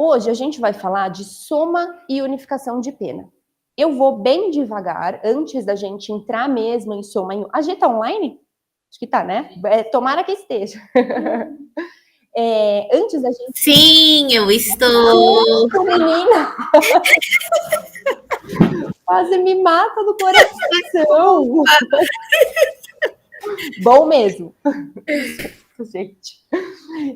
Hoje a gente vai falar de soma e unificação de pena. Eu vou bem devagar, antes da gente entrar mesmo em soma. A G tá online? Acho que tá, né? Tomara que esteja. Antes da gente... Sim, eu estou. Menina! Quase me mata do coração. Bom mesmo. Gente.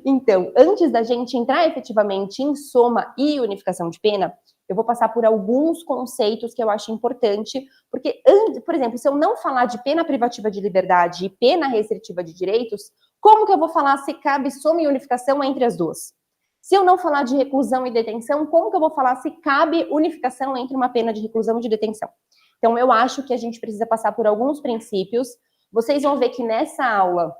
Então, antes da gente entrar efetivamente em soma e unificação de pena, eu vou passar por alguns conceitos que eu acho importante, porque, por exemplo, se eu não falar de pena privativa de liberdade e pena restritiva de direitos, como que eu vou falar se cabe soma e unificação entre as duas? Se eu não falar de reclusão e detenção, como que eu vou falar se cabe unificação entre uma pena de reclusão e de detenção? Então, eu acho que a gente precisa passar por alguns princípios. Vocês vão ver que nessa aula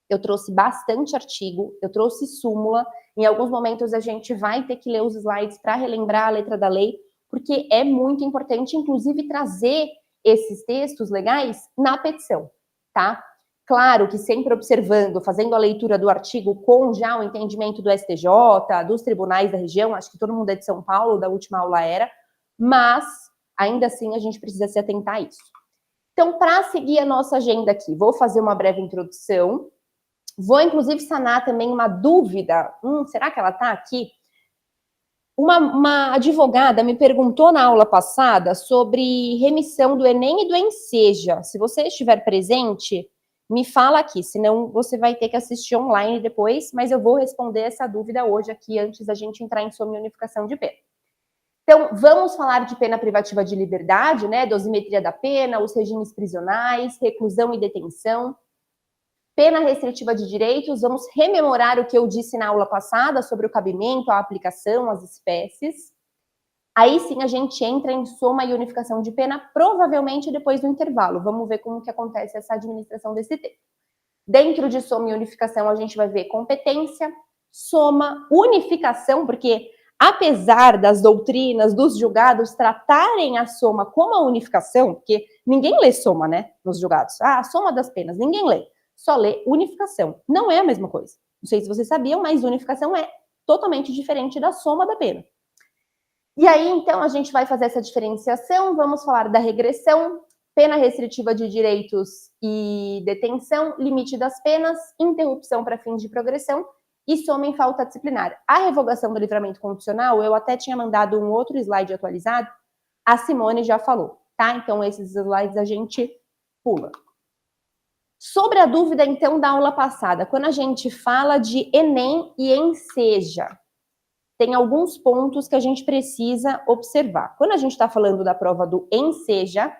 eu trouxe bastante artigo, eu trouxe súmula. Em alguns momentos a gente vai ter que ler os slides para relembrar a letra da lei, porque é muito importante, inclusive, trazer esses textos legais na petição, tá? Claro que sempre observando, fazendo a leitura do artigo com já o entendimento do STJ, dos tribunais da região, acho que todo mundo é de São Paulo, da última aula era, mas ainda assim a gente precisa se atentar a isso. Então, para seguir a nossa agenda aqui, vou fazer uma breve introdução. Vou, inclusive, sanar também uma dúvida. Será que ela está aqui? Uma advogada me perguntou na aula passada sobre remissão do Enem e do Enseja. Se você estiver presente, me fala aqui, senão você vai ter que assistir online depois, mas eu vou responder essa dúvida hoje aqui, antes da gente entrar em soma e unificação de pena. Então, vamos falar de pena privativa de liberdade, né? Dosimetria da pena, os regimes prisionais, reclusão e detenção. Pena restritiva de direitos, vamos rememorar o que eu disse na aula passada sobre o cabimento, a aplicação, as espécies. Aí sim a gente entra em soma e unificação de pena, provavelmente depois do intervalo. Vamos ver como que acontece essa administração desse tempo. Dentro de soma e unificação a gente vai ver competência, soma, unificação, porque apesar das doutrinas, dos julgados tratarem a soma como a unificação, porque ninguém lê soma, né, nos julgados. A soma das penas, ninguém lê. Só lê unificação. Não é a mesma coisa. Não sei se vocês sabiam, mas unificação é totalmente diferente da soma da pena. E aí, então, a gente vai fazer essa diferenciação. Vamos falar da regressão, pena restritiva de direitos e detenção, limite das penas, interrupção para fins de progressão e soma em falta disciplinar. A revogação do livramento condicional, eu até tinha mandado um outro slide atualizado, a Simone já falou, tá? Então, esses slides a gente pula. Sobre a dúvida, então, da aula passada, quando a gente fala de Enem e Enseja, tem alguns pontos que a gente precisa observar. Quando a gente está falando da prova do Enseja,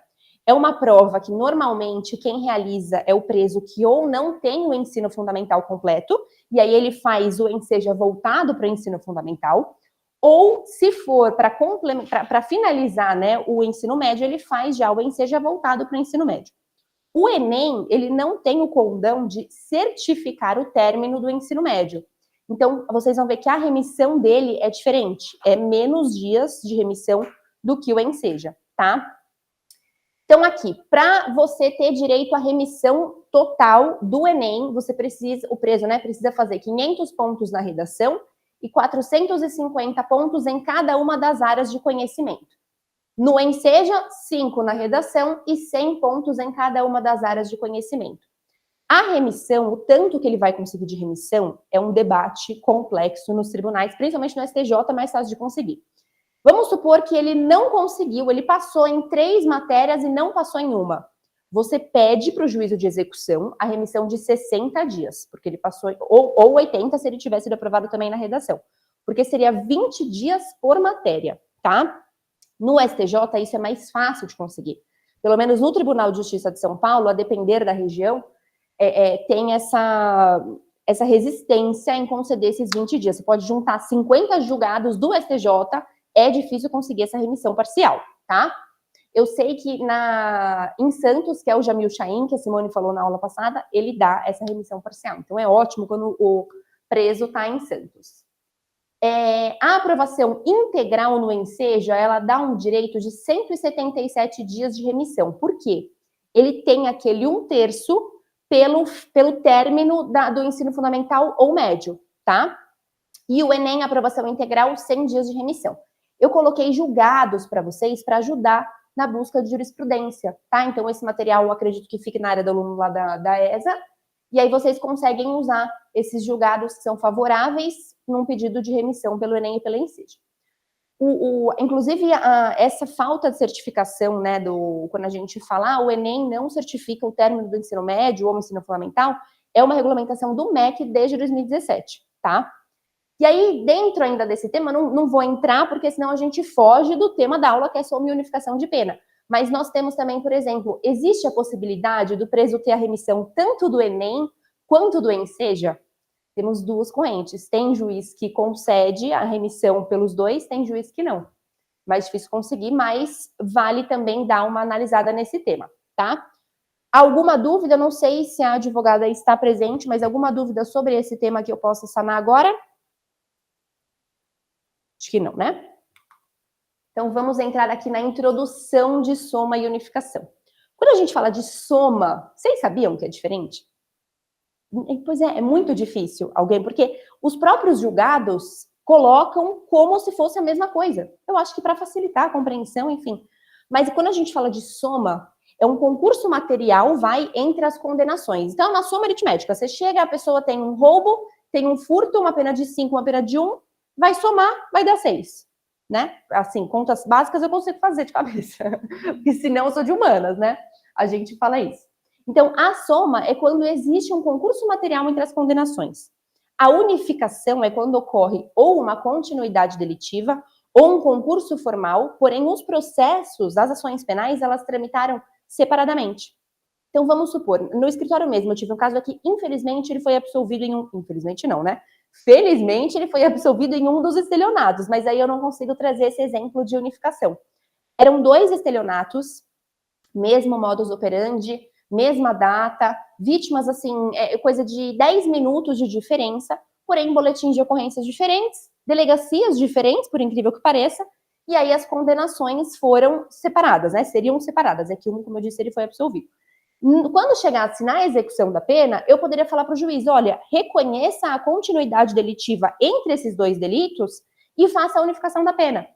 é uma prova que normalmente quem realiza é o preso que ou não tem o ensino fundamental completo, e aí ele faz o Enseja voltado para o ensino fundamental, ou se for para finalizar, né, o ensino médio, ele faz já o Enseja voltado para o ensino médio. O Enem, ele não tem o condão de certificar o término do ensino médio. Então, vocês vão ver que a remissão dele é diferente. É menos dias de remissão do que o Enseja, tá? Então, aqui, para você ter direito à remissão total do Enem, você precisa, o preso, né, precisa fazer 500 pontos na redação e 450 pontos em cada uma das áreas de conhecimento. No Enseja, 5 na redação e 100 pontos em cada uma das áreas de conhecimento. A remissão, o tanto que ele vai conseguir de remissão, é um debate complexo nos tribunais, principalmente no STJ, mais fácil de conseguir. Vamos supor que ele não conseguiu, ele passou em 3 matérias e não passou em uma. Você pede para o juízo de execução a remissão de 60 dias, porque ele passou, ou 80 se ele tivesse sido aprovado também na redação, porque seria 20 dias por matéria, tá? No STJ, isso é mais fácil de conseguir. Pelo menos no Tribunal de Justiça de São Paulo, a depender da região, tem essa resistência em conceder esses 20 dias. Você pode juntar 50 julgados do STJ, é difícil conseguir essa remissão parcial, tá? Eu sei que em Santos, que é o Jamil Chaim, que a Simone falou na aula passada, ele dá essa remissão parcial. Então, é ótimo quando o preso está em Santos. A aprovação integral no Enseja, ela dá um direito de 177 dias de remissão. Por quê? Ele tem aquele 1/3 pelo término do ensino fundamental ou médio, tá? E o Enem, aprovação integral, 100 dias de remissão. Eu coloquei julgados para vocês para ajudar na busca de jurisprudência, tá? Então, esse material eu acredito que fique na área do aluno lá da ESA, e aí vocês conseguem usar esses julgados que são favoráveis num pedido de remissão pelo Enem e pela ENSEJ. Inclusive, essa falta de certificação, né, quando a gente fala, o Enem não certifica o término do ensino médio ou o ensino fundamental, é uma regulamentação do MEC desde 2017, tá? E aí, dentro ainda desse tema, não vou entrar, porque senão a gente foge do tema da aula, que é sobre unificação de pena. Mas nós temos também, por exemplo, existe a possibilidade do preso ter a remissão tanto do Enem quanto do ENSEJA? Temos duas correntes. Tem juiz que concede a remissão pelos dois, tem juiz que não. Mais difícil conseguir, mas vale também dar uma analisada nesse tema, tá? Alguma dúvida? Não sei se a advogada está presente, mas alguma dúvida sobre esse tema que eu possa sanar agora? Acho que não, né? Então, vamos entrar aqui na introdução de soma e unificação. Quando a gente fala de soma, vocês sabiam que é diferente? Pois é muito difícil alguém, porque os próprios julgados colocam como se fosse a mesma coisa. Eu acho que para facilitar a compreensão, enfim. Mas quando a gente fala de soma, é um concurso material, vai entre as condenações. Então, na soma aritmética, você chega, a pessoa tem um roubo, tem um furto, uma pena de 5, uma pena de 1, vai somar, vai dar 6, né? Assim, contas básicas eu consigo fazer de cabeça, porque senão eu sou de humanas, né? A gente fala isso. Então, a soma é quando existe um concurso material entre as condenações. A unificação é quando ocorre ou uma continuidade delitiva ou um concurso formal, porém os processos, as ações penais, elas tramitaram separadamente. Então, vamos supor, no escritório mesmo, eu tive um caso aqui, infelizmente, ele foi absolvido em um... Infelizmente não, né? Felizmente, ele foi absolvido em um dos estelionatos, mas aí eu não consigo trazer esse exemplo de unificação. Eram 2 estelionatos, mesmo modus operandi, mesma data, vítimas, assim, coisa de 10 minutos de diferença, porém boletins de ocorrências diferentes, delegacias diferentes, por incrível que pareça, e aí as condenações foram separadas, né? Seriam separadas. É que um, como eu disse, ele foi absolvido. Quando chegasse na execução da pena, eu poderia falar para o juiz, olha, reconheça a continuidade delitiva entre esses 2 delitos e faça a unificação da pena.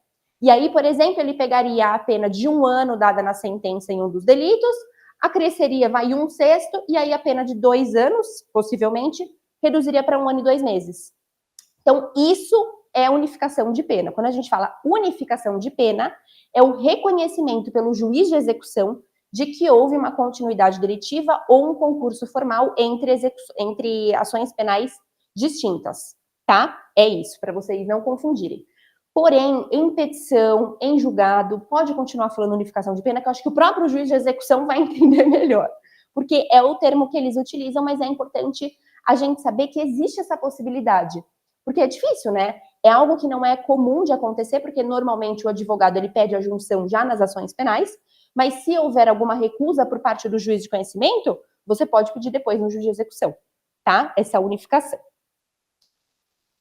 E aí, por exemplo, ele pegaria a pena de 1 ano dada na sentença em um dos delitos, acresceria, vai 1/6, e aí a pena de 2 anos, possivelmente, reduziria para 1 ano e 2 meses. Então, isso é unificação de pena. Quando a gente fala unificação de pena, é o reconhecimento pelo juiz de execução de que houve uma continuidade delitiva ou um concurso formal entre ações penais distintas, tá? É isso, para vocês não confundirem. Porém, em petição, em julgado, pode continuar falando unificação de pena, que eu acho que o próprio juiz de execução vai entender melhor. Porque é o termo que eles utilizam, mas é importante a gente saber que existe essa possibilidade. Porque é difícil, né? É algo que não é comum de acontecer, porque normalmente o advogado ele pede a junção já nas ações penais, mas se houver alguma recusa por parte do juiz de conhecimento, você pode pedir depois no juiz de execução, tá? Essa unificação.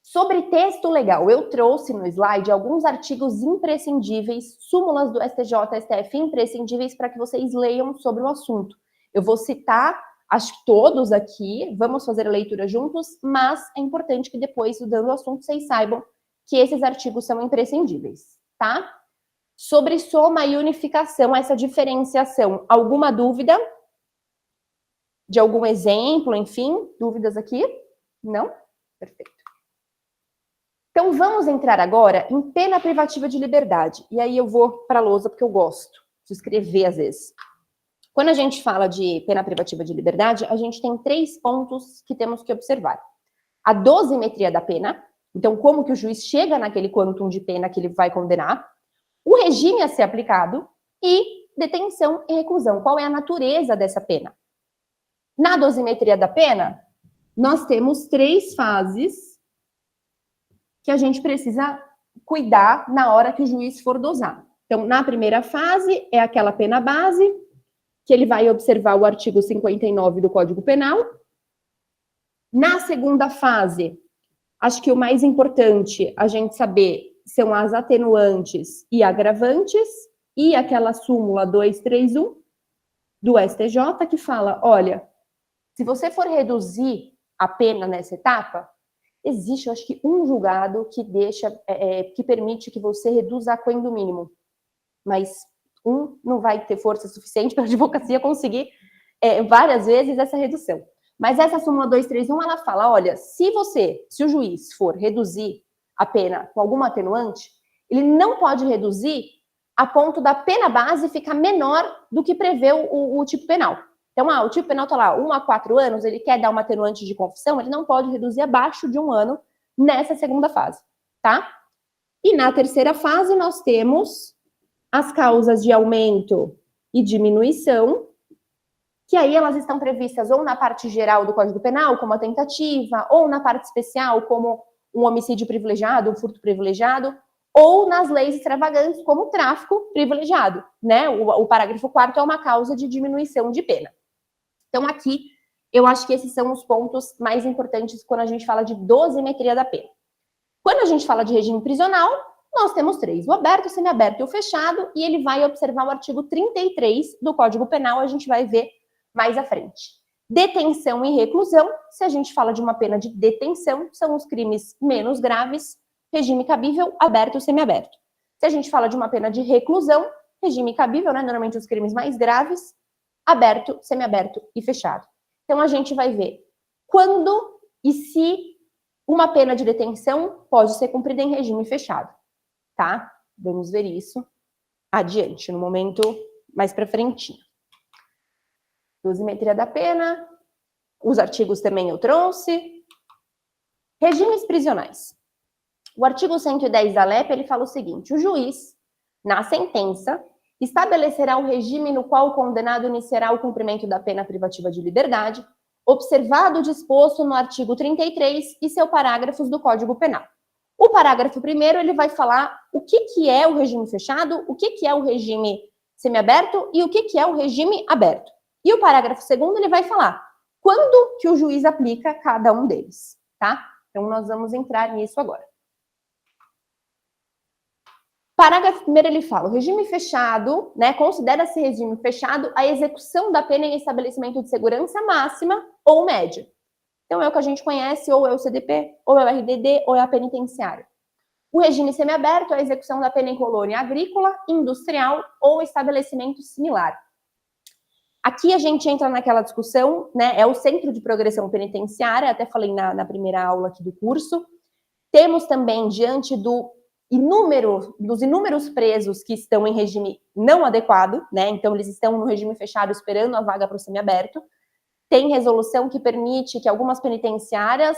Sobre texto legal, eu trouxe no slide alguns artigos imprescindíveis, súmulas do STJ, STF imprescindíveis para que vocês leiam sobre o assunto. Eu vou citar, acho que todos aqui, vamos fazer a leitura juntos, mas é importante que depois, estudando o assunto, vocês saibam que esses artigos são imprescindíveis, tá? Sobre soma e unificação, essa diferenciação, alguma dúvida? De algum exemplo, enfim, dúvidas aqui? Não? Perfeito. Então, vamos entrar agora em pena privativa de liberdade. E aí eu vou para a lousa, porque eu gosto de escrever às vezes. Quando a gente fala de pena privativa de liberdade, a gente tem 3 pontos que temos que observar. A dosimetria da pena, então como que o juiz chega naquele quantum de pena que ele vai condenar, o regime a ser aplicado e detenção e reclusão. Qual é a natureza dessa pena? Na dosimetria da pena, nós temos 3 fases que a gente precisa cuidar na hora que o juiz for dosar. Então, na primeira fase, é aquela pena base, que ele vai observar o artigo 59 do Código Penal. Na segunda fase, acho que o mais importante a gente saber são as atenuantes e agravantes, e aquela súmula 231 do STJ, que fala, olha, se você for reduzir a pena nessa etapa, Existe, eu acho que um julgado que deixa, que permite que você reduza a aquém mínimo, mas não vai ter força suficiente para a advocacia conseguir várias vezes essa redução. Mas essa súmula 231, ela fala, olha, se o juiz for reduzir a pena com alguma atenuante, ele não pode reduzir a ponto da pena base ficar menor do que prevê o tipo penal. Então, o tipo penal está lá, 1 a 4 anos, ele quer dar uma atenuante de confissão, ele não pode reduzir abaixo de 1 ano nessa segunda fase, tá? E na terceira fase, nós temos as causas de aumento e diminuição, que aí elas estão previstas ou na parte geral do Código Penal, como a tentativa, ou na parte especial, como um homicídio privilegiado, um furto privilegiado, ou nas leis extravagantes, como o tráfico privilegiado, né? O parágrafo 4º é uma causa de diminuição de pena. Então, aqui, eu acho que esses são os pontos mais importantes quando a gente fala de dosimetria da pena. Quando a gente fala de regime prisional, nós temos 3, o aberto, o semiaberto e o fechado, e ele vai observar o artigo 33 do Código Penal, a gente vai ver mais à frente. Detenção e reclusão, se a gente fala de uma pena de detenção, são os crimes menos graves, regime cabível, aberto e semiaberto. Se a gente fala de uma pena de reclusão, regime cabível, né, normalmente os crimes mais graves, aberto, semiaberto e fechado. Então, a gente vai ver quando e se uma pena de detenção pode ser cumprida em regime fechado, tá? Vamos ver isso adiante, no momento mais para frente. Dosimetria da pena, os artigos também eu trouxe. Regimes prisionais. O artigo 110 da LEP, ele fala o seguinte, o juiz, na sentença, estabelecerá o regime no qual o condenado iniciará o cumprimento da pena privativa de liberdade, observado o disposto no artigo 33 e seus parágrafos do Código Penal. O parágrafo 1º, ele vai falar o que é o regime fechado, o que é o regime semiaberto e o que é o regime aberto. E o parágrafo 2º, ele vai falar quando que o juiz aplica cada um deles, tá? Então, nós vamos entrar nisso agora. Parágrafo 1º, ele fala, o regime fechado, né, considera-se regime fechado a execução da pena em estabelecimento de segurança máxima ou média. Então, é o que a gente conhece, ou é o CDP, ou é o RDD, ou é a penitenciária. O regime semiaberto é a execução da pena em colônia agrícola, industrial ou estabelecimento similar. Aqui a gente entra naquela discussão, né, é o Centro de Progressão Penitenciária, até falei na primeira aula aqui do curso. Temos também, diante dos inúmeros presos que estão em regime não adequado, né, então eles estão no regime fechado esperando a vaga para o semiaberto, tem resolução que permite que algumas penitenciárias,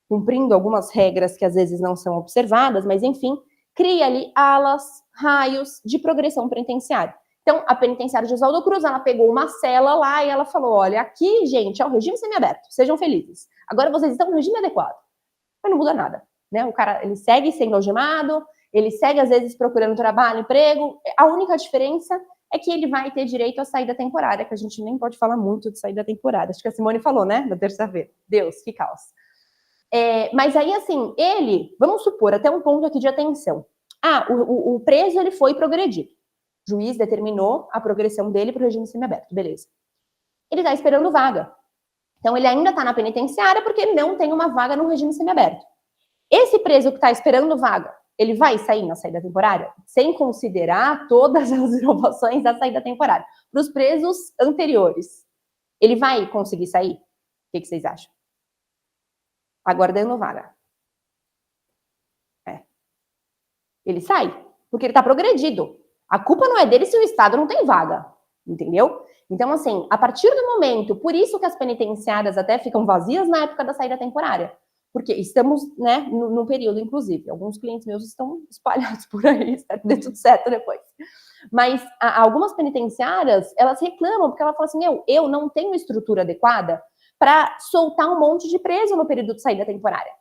cumprindo algumas regras que às vezes não são observadas, mas enfim, cria ali alas, raios de progressão penitenciária. Então, a penitenciária de Oswaldo Cruz, ela pegou uma cela lá e ela falou, olha, aqui, gente, é o regime semiaberto, sejam felizes. Agora vocês estão no regime adequado. Mas não muda nada, né? O cara, ele segue sendo algemado, ele segue, às vezes, procurando trabalho, emprego. A única diferença é que ele vai ter direito à saída temporária, que a gente nem pode falar muito de saída temporária. Acho que a Simone falou, né, na terça-feira. Deus, que caos. Mas aí, assim, vamos supor, até um ponto aqui de atenção. O preso, ele foi progredido. O juiz determinou a progressão dele para o regime semiaberto, beleza. Ele está esperando vaga. Então, ele ainda está na penitenciária porque ele não tem uma vaga no regime semiaberto. Esse preso que está esperando vaga, ele vai sair na saída temporária? Sem considerar todas as inovações da saída temporária. Para os presos anteriores, ele vai conseguir sair? O que vocês acham? Aguardando vaga. Ele sai, porque ele está progredido. A culpa não é dele se o Estado não tem vaga, entendeu? Então, assim, a partir do momento, por isso que as penitenciárias até ficam vazias na época da saída temporária, porque estamos, né, no período, inclusive. Alguns clientes meus estão espalhados por aí, espero que dê tudo certo depois. Mas algumas penitenciárias, elas reclamam, porque ela fala assim, eu não tenho estrutura adequada para soltar um monte de preso no período de saída temporária.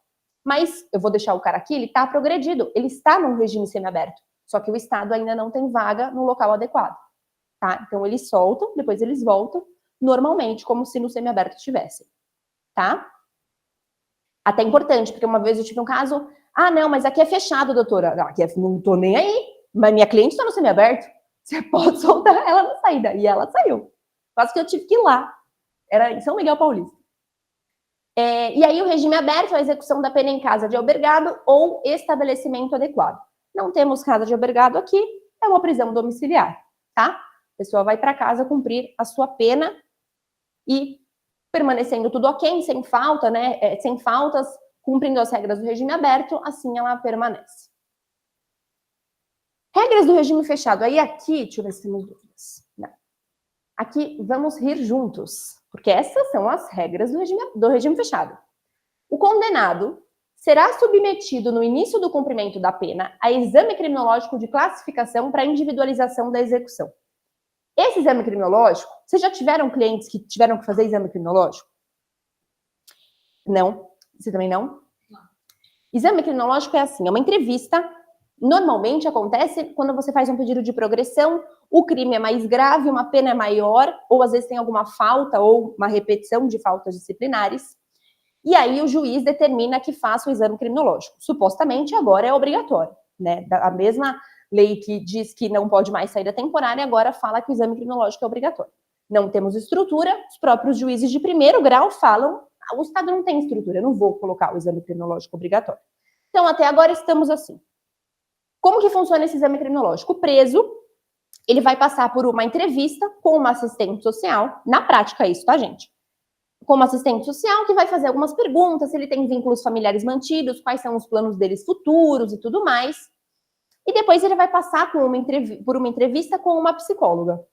Mas eu vou deixar o cara aqui, ele está progredido, ele está num regime semiaberto. Só que o Estado ainda não tem vaga no local adequado, tá? Então, eles soltam, depois eles voltam, normalmente, como se no semiaberto estivessem, tá? Até importante, porque uma vez eu tive um caso, não, mas aqui é fechado, doutora. Não, aqui não tô nem aí, mas minha cliente está no semiaberto, você pode soltar ela na saída. E ela saiu. Quase que eu tive que ir lá. Era em São Miguel Paulista. E aí o regime aberto é a execução da pena em casa de albergado ou estabelecimento adequado. Não temos casa de albergado aqui, é uma prisão domiciliar, tá? A pessoa vai para casa cumprir a sua pena e permanecendo tudo ok, sem falta, né? Sem faltas, cumprindo as regras do regime aberto, assim ela permanece. Regras do regime fechado. Aí aqui, deixa eu ver se temos dúvidas. Não. Aqui, vamos rir juntos, porque essas são as regras do regime fechado. O condenado será submetido no início do cumprimento da pena a exame criminológico de classificação para individualização da execução. Esse exame criminológico, vocês já tiveram clientes que tiveram que fazer exame criminológico? Não? Você também não? Não. Exame criminológico é assim, é uma entrevista. Normalmente acontece quando você faz um pedido de progressão, o crime é mais grave, uma pena é maior, ou às vezes tem alguma falta ou uma repetição de faltas disciplinares. E aí o juiz determina que faça o exame criminológico. Supostamente agora é obrigatório, né? A mesma lei que diz que não pode mais sair da temporária, agora fala que o exame criminológico é obrigatório. Não temos estrutura, os próprios juízes de primeiro grau falam, o Estado não tem estrutura, eu não vou colocar o exame criminológico obrigatório. Então, até agora estamos assim. Como que funciona esse exame criminológico? O preso, ele vai passar por uma entrevista com uma assistente social, na prática é isso, tá, gente? Com uma assistente social que vai fazer algumas perguntas, se ele tem vínculos familiares mantidos, quais são os planos deles futuros e tudo mais. E depois ele vai passar por uma entrevista com uma psicóloga.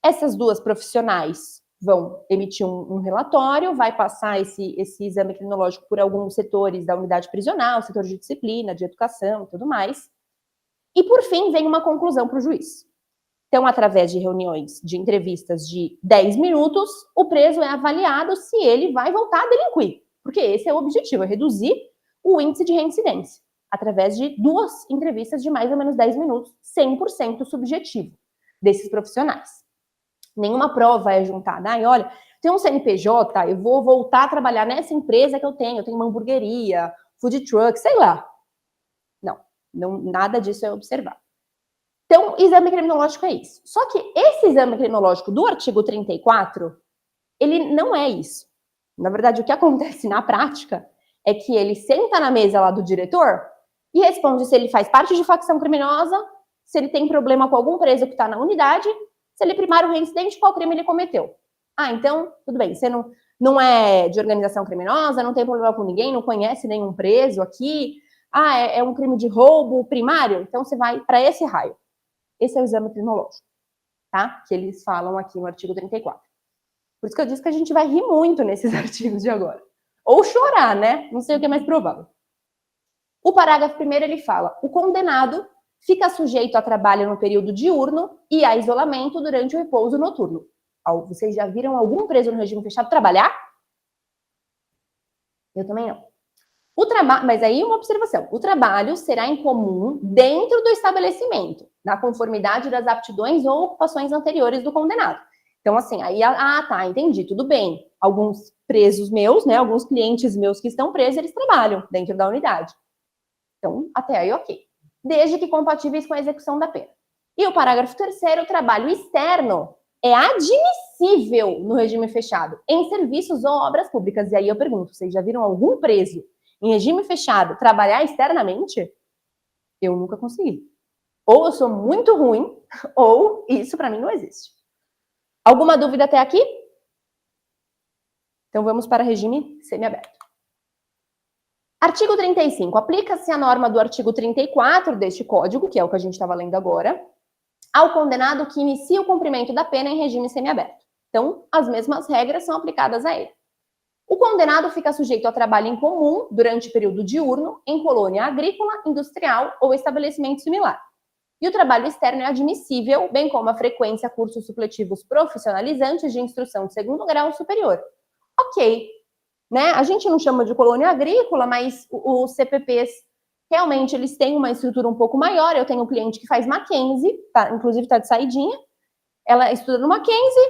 Essas duas profissionais vão emitir um relatório, vai passar esse exame criminológico por alguns setores da unidade prisional, setor de disciplina, de educação e tudo mais. E, por fim, vem uma conclusão para o juiz. Então, através de reuniões, de entrevistas de 10 minutos, o preso é avaliado se ele vai voltar a delinquir. Porque esse é o objetivo, é reduzir o índice de reincidência. Através de 2 entrevistas de mais ou menos 10 minutos, 100% subjetivo desses profissionais. Nenhuma prova é juntada. Ai, olha, tem um CNPJ, eu vou voltar a trabalhar nessa empresa que eu tenho uma hamburgueria, food truck, sei lá. Não, nada disso é observado. Então, exame criminológico é isso. Só que esse exame criminológico do artigo 34, ele não é isso. Na verdade, o que acontece na prática é que ele senta na mesa lá do diretor e responde se ele faz parte de facção criminosa, se ele tem problema com algum preso que está na unidade, se ele é primário reincidente, qual crime ele cometeu. Ah, então, tudo bem, você não é de organização criminosa, não tem problema com ninguém, não conhece nenhum preso aqui. Ah, é um crime de roubo primário? Então você vai para esse raio. Esse é o exame criminológico, tá? Que eles falam aqui no artigo 34. Por isso que eu disse que a gente vai rir muito nesses artigos de agora. Ou chorar, né? Não sei o que é mais provável. O parágrafo 1º, ele fala: o condenado fica sujeito a trabalho no período diurno e a isolamento durante o repouso noturno. Vocês já viram algum preso no regime fechado trabalhar? Eu também não. Mas aí uma observação, o trabalho será em comum dentro do estabelecimento, na conformidade das aptidões ou ocupações anteriores do condenado. Então, assim, aí, tá, entendi, tudo bem. Alguns presos meus, né, alguns clientes meus que estão presos, eles trabalham dentro da unidade. Então, até aí, ok. Desde que compatíveis com a execução da pena. E o parágrafo 3º, o trabalho externo é admissível no regime fechado, em serviços ou obras públicas. E aí eu pergunto, vocês já viram algum preso em regime fechado trabalhar externamente? Eu nunca consegui. Ou eu sou muito ruim, ou isso para mim não existe. Alguma dúvida até aqui? Então vamos para regime semiaberto. Artigo 35. Aplica-se a norma do artigo 34 deste Código, que é o que a gente estava lendo agora, ao condenado que inicia o cumprimento da pena em regime semiaberto. Então, as mesmas regras são aplicadas a ele. O condenado fica sujeito a trabalho em comum durante o período diurno em colônia agrícola, industrial ou estabelecimento similar. E o trabalho externo é admissível, bem como a frequência a cursos supletivos profissionalizantes de instrução de 2º grau superior. Ok, né? A gente não chama de colônia agrícola, mas os CPPs, realmente, eles têm uma estrutura um pouco maior. Eu tenho um cliente que faz Mackenzie, inclusive está de saidinha. Ela estuda no Mackenzie,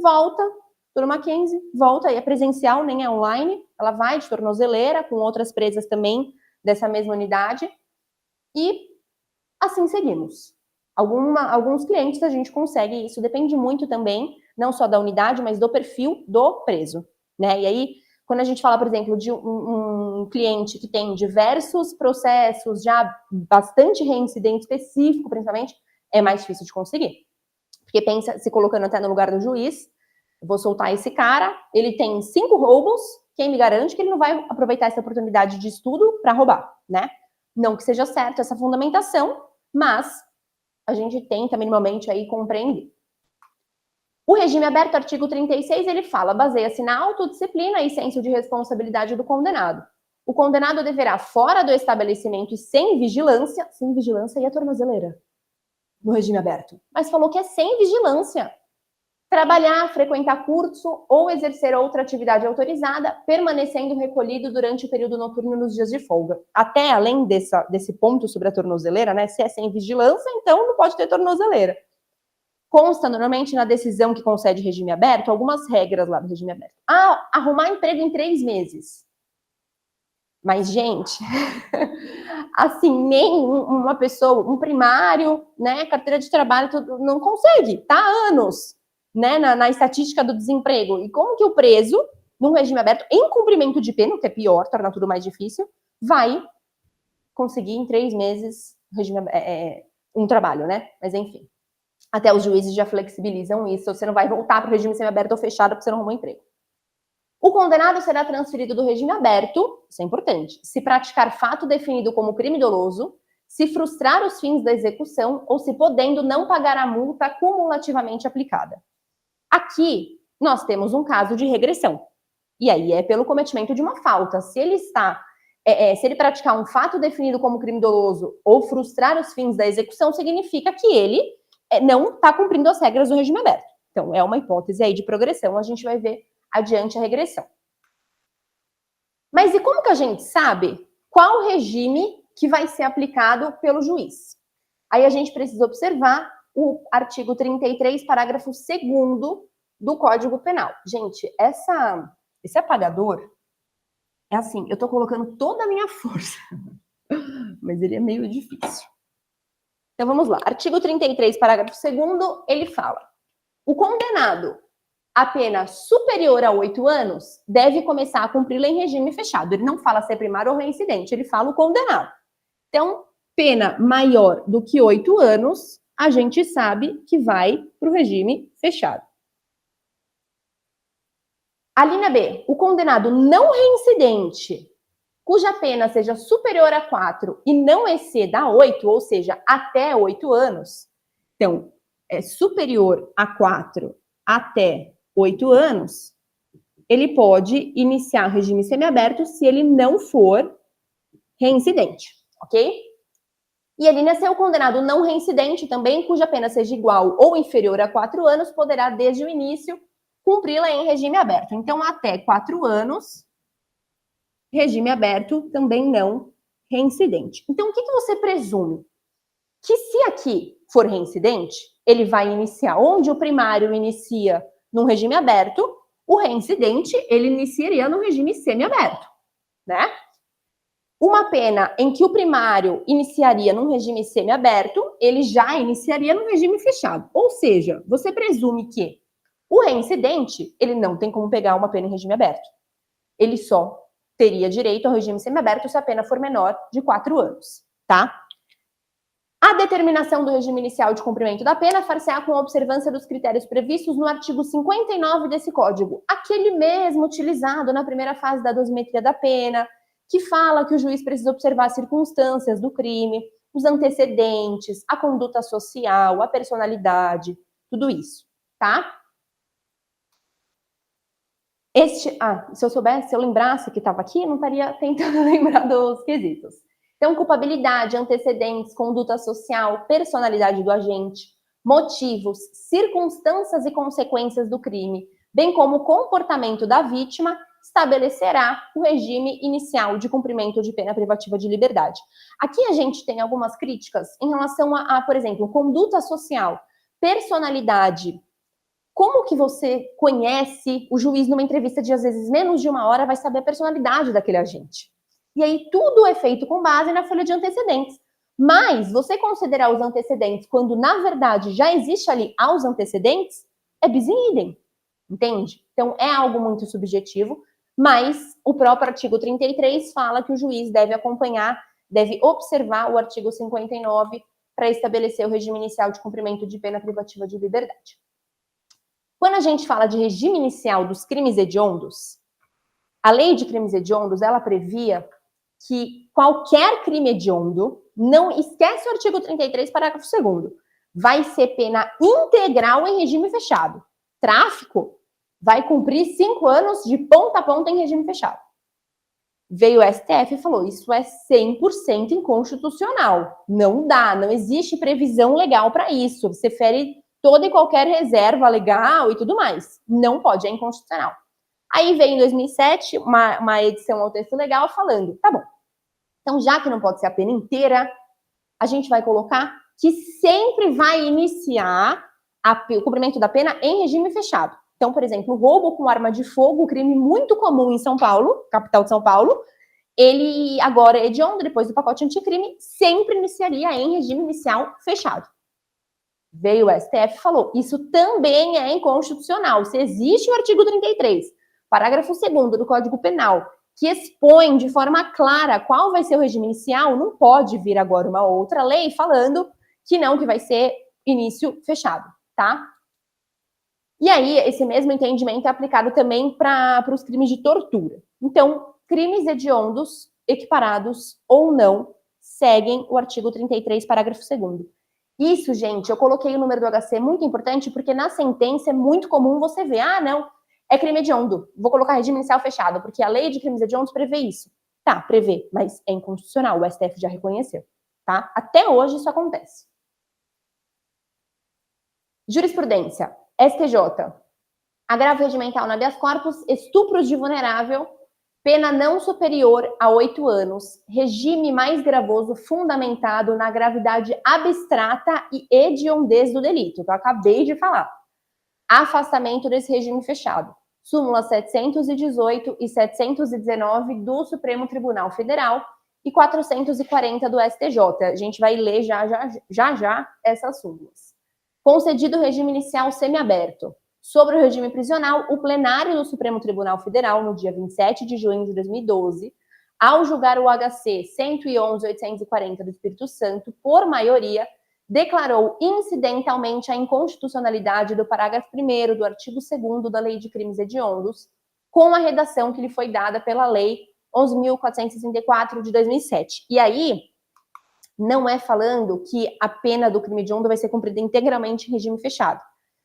volta, estuda no Mackenzie, volta, e é presencial, nem é online. Ela vai de tornozeleira, com outras presas também dessa mesma unidade. E assim seguimos. Alguns clientes a gente consegue, isso depende muito também, não só da unidade, mas do perfil do preso, né? E aí, quando a gente fala, por exemplo, de um cliente que tem diversos processos já bastante reincidente específico, principalmente, é mais difícil de conseguir. Porque pensa, se colocando até no lugar do juiz, vou soltar esse cara, ele tem 5 roubos, quem me garante que ele não vai aproveitar essa oportunidade de estudo para roubar, né? Não que seja certo essa fundamentação, mas a gente tenta minimamente aí compreender. O regime aberto, artigo 36, ele fala, baseia-se na autodisciplina e senso de responsabilidade do condenado. O condenado deverá, fora do estabelecimento e sem vigilância e a tornozeleira, no regime aberto. Mas falou que é sem vigilância. Trabalhar, frequentar curso ou exercer outra atividade autorizada, permanecendo recolhido durante o período noturno nos dias de folga. Até além desse ponto sobre a tornozeleira, né? Se é sem vigilância, então não pode ter tornozeleira. Consta normalmente na decisão que concede regime aberto algumas regras lá do regime aberto. Arrumar emprego em 3 meses. Mas, gente, assim, nem uma pessoa, um primário, né, carteira de trabalho, tudo, não consegue, tá há anos, né, na estatística do desemprego. E como que o preso, num regime aberto, em cumprimento de pena, que é pior, torna tudo mais difícil, vai conseguir em 3 meses um trabalho, né? Mas, enfim. Até os juízes já flexibilizam isso, você não vai voltar para o regime semiaberto ou fechado porque você não arrumou emprego. O condenado será transferido do regime aberto, isso é importante, se praticar fato definido como crime doloso, se frustrar os fins da execução ou se podendo não pagar a multa cumulativamente aplicada. Aqui, nós temos um caso de regressão. E aí é pelo cometimento de uma falta. Se ele se ele praticar um fato definido como crime doloso ou frustrar os fins da execução, significa que ele não está cumprindo as regras do regime aberto. Então, é uma hipótese aí de progressão, a gente vai ver adiante a regressão. Mas e como que a gente sabe qual regime que vai ser aplicado pelo juiz? Aí a gente precisa observar o artigo 33, parágrafo 2º do Código Penal. Gente, esse apagador é assim, eu tô colocando toda a minha força, mas ele é meio difícil. Então vamos lá. Artigo 33, parágrafo 2º, ele fala: o condenado a pena superior a 8 anos deve começar a cumpri-la em regime fechado. Ele não fala se é primário ou reincidente, ele fala o condenado. Então, pena maior do que 8 anos, a gente sabe que vai para o regime fechado. A linha B, o condenado não reincidente, cuja pena seja superior a 4 e não exceda a 8, ou seja, até 8 anos, então, é superior a 4 até 8 anos, ele pode iniciar regime semiaberto se ele não for reincidente, ok? E a linha C, o condenado não reincidente também, cuja pena seja igual ou inferior a 4 anos, poderá, desde o início, cumpri-la em regime aberto. Então, até 4 anos, regime aberto, também não reincidente. Então, o que você presume? Que se aqui for reincidente, ele vai iniciar onde o primário inicia num regime aberto, o reincidente, ele iniciaria no regime semiaberto, né? Uma pena em que o primário iniciaria num regime semiaberto, ele já iniciaria no regime fechado. Ou seja, você presume que o reincidente, ele não tem como pegar uma pena em regime aberto. Ele só teria direito ao regime semiaberto se a pena for menor de 4 anos, tá? A determinação do regime inicial de cumprimento da pena far-se-á com a observância dos critérios previstos no artigo 59 desse Código, aquele mesmo utilizado na primeira fase da dosimetria da pena, que fala que o juiz precisa observar as circunstâncias do crime, os antecedentes, a conduta social, a personalidade, tudo isso, tá? Se eu lembrasse que estava aqui, não estaria tentando lembrar dos quesitos. Então, culpabilidade, antecedentes, conduta social, personalidade do agente, motivos, circunstâncias e consequências do crime, bem como o comportamento da vítima, estabelecerá o regime inicial de cumprimento de pena privativa de liberdade. Aqui a gente tem algumas críticas em relação a, por exemplo, conduta social, personalidade. Como que você conhece o juiz numa entrevista de, às vezes, menos de 1 hora, vai saber a personalidade daquele agente? E aí tudo é feito com base na folha de antecedentes. Mas você considerar os antecedentes quando, na verdade, já existe ali aos antecedentes, é bis in idem, entende? Então, é algo muito subjetivo, Mas o próprio artigo 33 fala que o juiz deve acompanhar, deve observar o artigo 59 para estabelecer o regime inicial de cumprimento de pena privativa de liberdade. Quando a gente fala de regime inicial dos crimes hediondos, a lei de crimes hediondos, ela previa que qualquer crime hediondo, não esquece o artigo 33, parágrafo 2º, vai ser pena integral em regime fechado. Tráfico vai cumprir 5 anos de ponta a ponta em regime fechado. Veio o STF e falou, isso é 100% inconstitucional. Não dá, não existe previsão legal para isso. Você fere toda e qualquer reserva legal e tudo mais. Não pode, é inconstitucional. Aí veio em 2007 uma edição ao texto legal falando, tá bom, então já que não pode ser a pena inteira, a gente vai colocar que sempre vai iniciar o cumprimento da pena em regime fechado. Então, por exemplo, o roubo com arma de fogo, crime muito comum em São Paulo, capital de São Paulo, ele agora é hediondo, depois do pacote anticrime, sempre iniciaria em regime inicial fechado. Veio o STF e falou, isso também é inconstitucional. Se existe o artigo 33, parágrafo 2º do Código Penal, que expõe de forma clara qual vai ser o regime inicial, não pode vir agora uma outra lei falando que não, que vai ser início fechado, tá? E aí, esse mesmo entendimento é aplicado também para os crimes de tortura. Então, crimes hediondos, equiparados ou não, seguem o artigo 33, parágrafo 2º. Isso, gente, eu coloquei o número do HC, muito importante, porque na sentença é muito comum você ver, ah, não, é crime hediondo, vou colocar regime inicial fechado, porque a lei de crimes hediondos prevê isso. Tá, prevê, mas é inconstitucional, o STF já reconheceu, tá? Até hoje isso acontece. Jurisprudência, STJ, agravo regimental no habeas corpus, estupros de vulnerável, pena não superior a 8 anos, regime mais gravoso fundamentado na gravidade abstrata e hediondez do delito, que eu acabei de falar. Afastamento desse regime fechado. Súmula 718 e 719 do Supremo Tribunal Federal e 440 do STJ. A gente vai ler já essas súmulas. Concedido o regime inicial semiaberto. Sobre o regime prisional, o plenário do Supremo Tribunal Federal, no dia 27 de junho de 2012, ao julgar o HC 111.840 do Espírito Santo, por maioria, declarou incidentalmente a inconstitucionalidade do parágrafo 1º do artigo 2º da Lei de Crimes Hediondos, com a redação que lhe foi dada pela Lei 11.464 de 2007. E aí, não é falando que a pena do crime hediondo vai ser cumprida integralmente em regime fechado,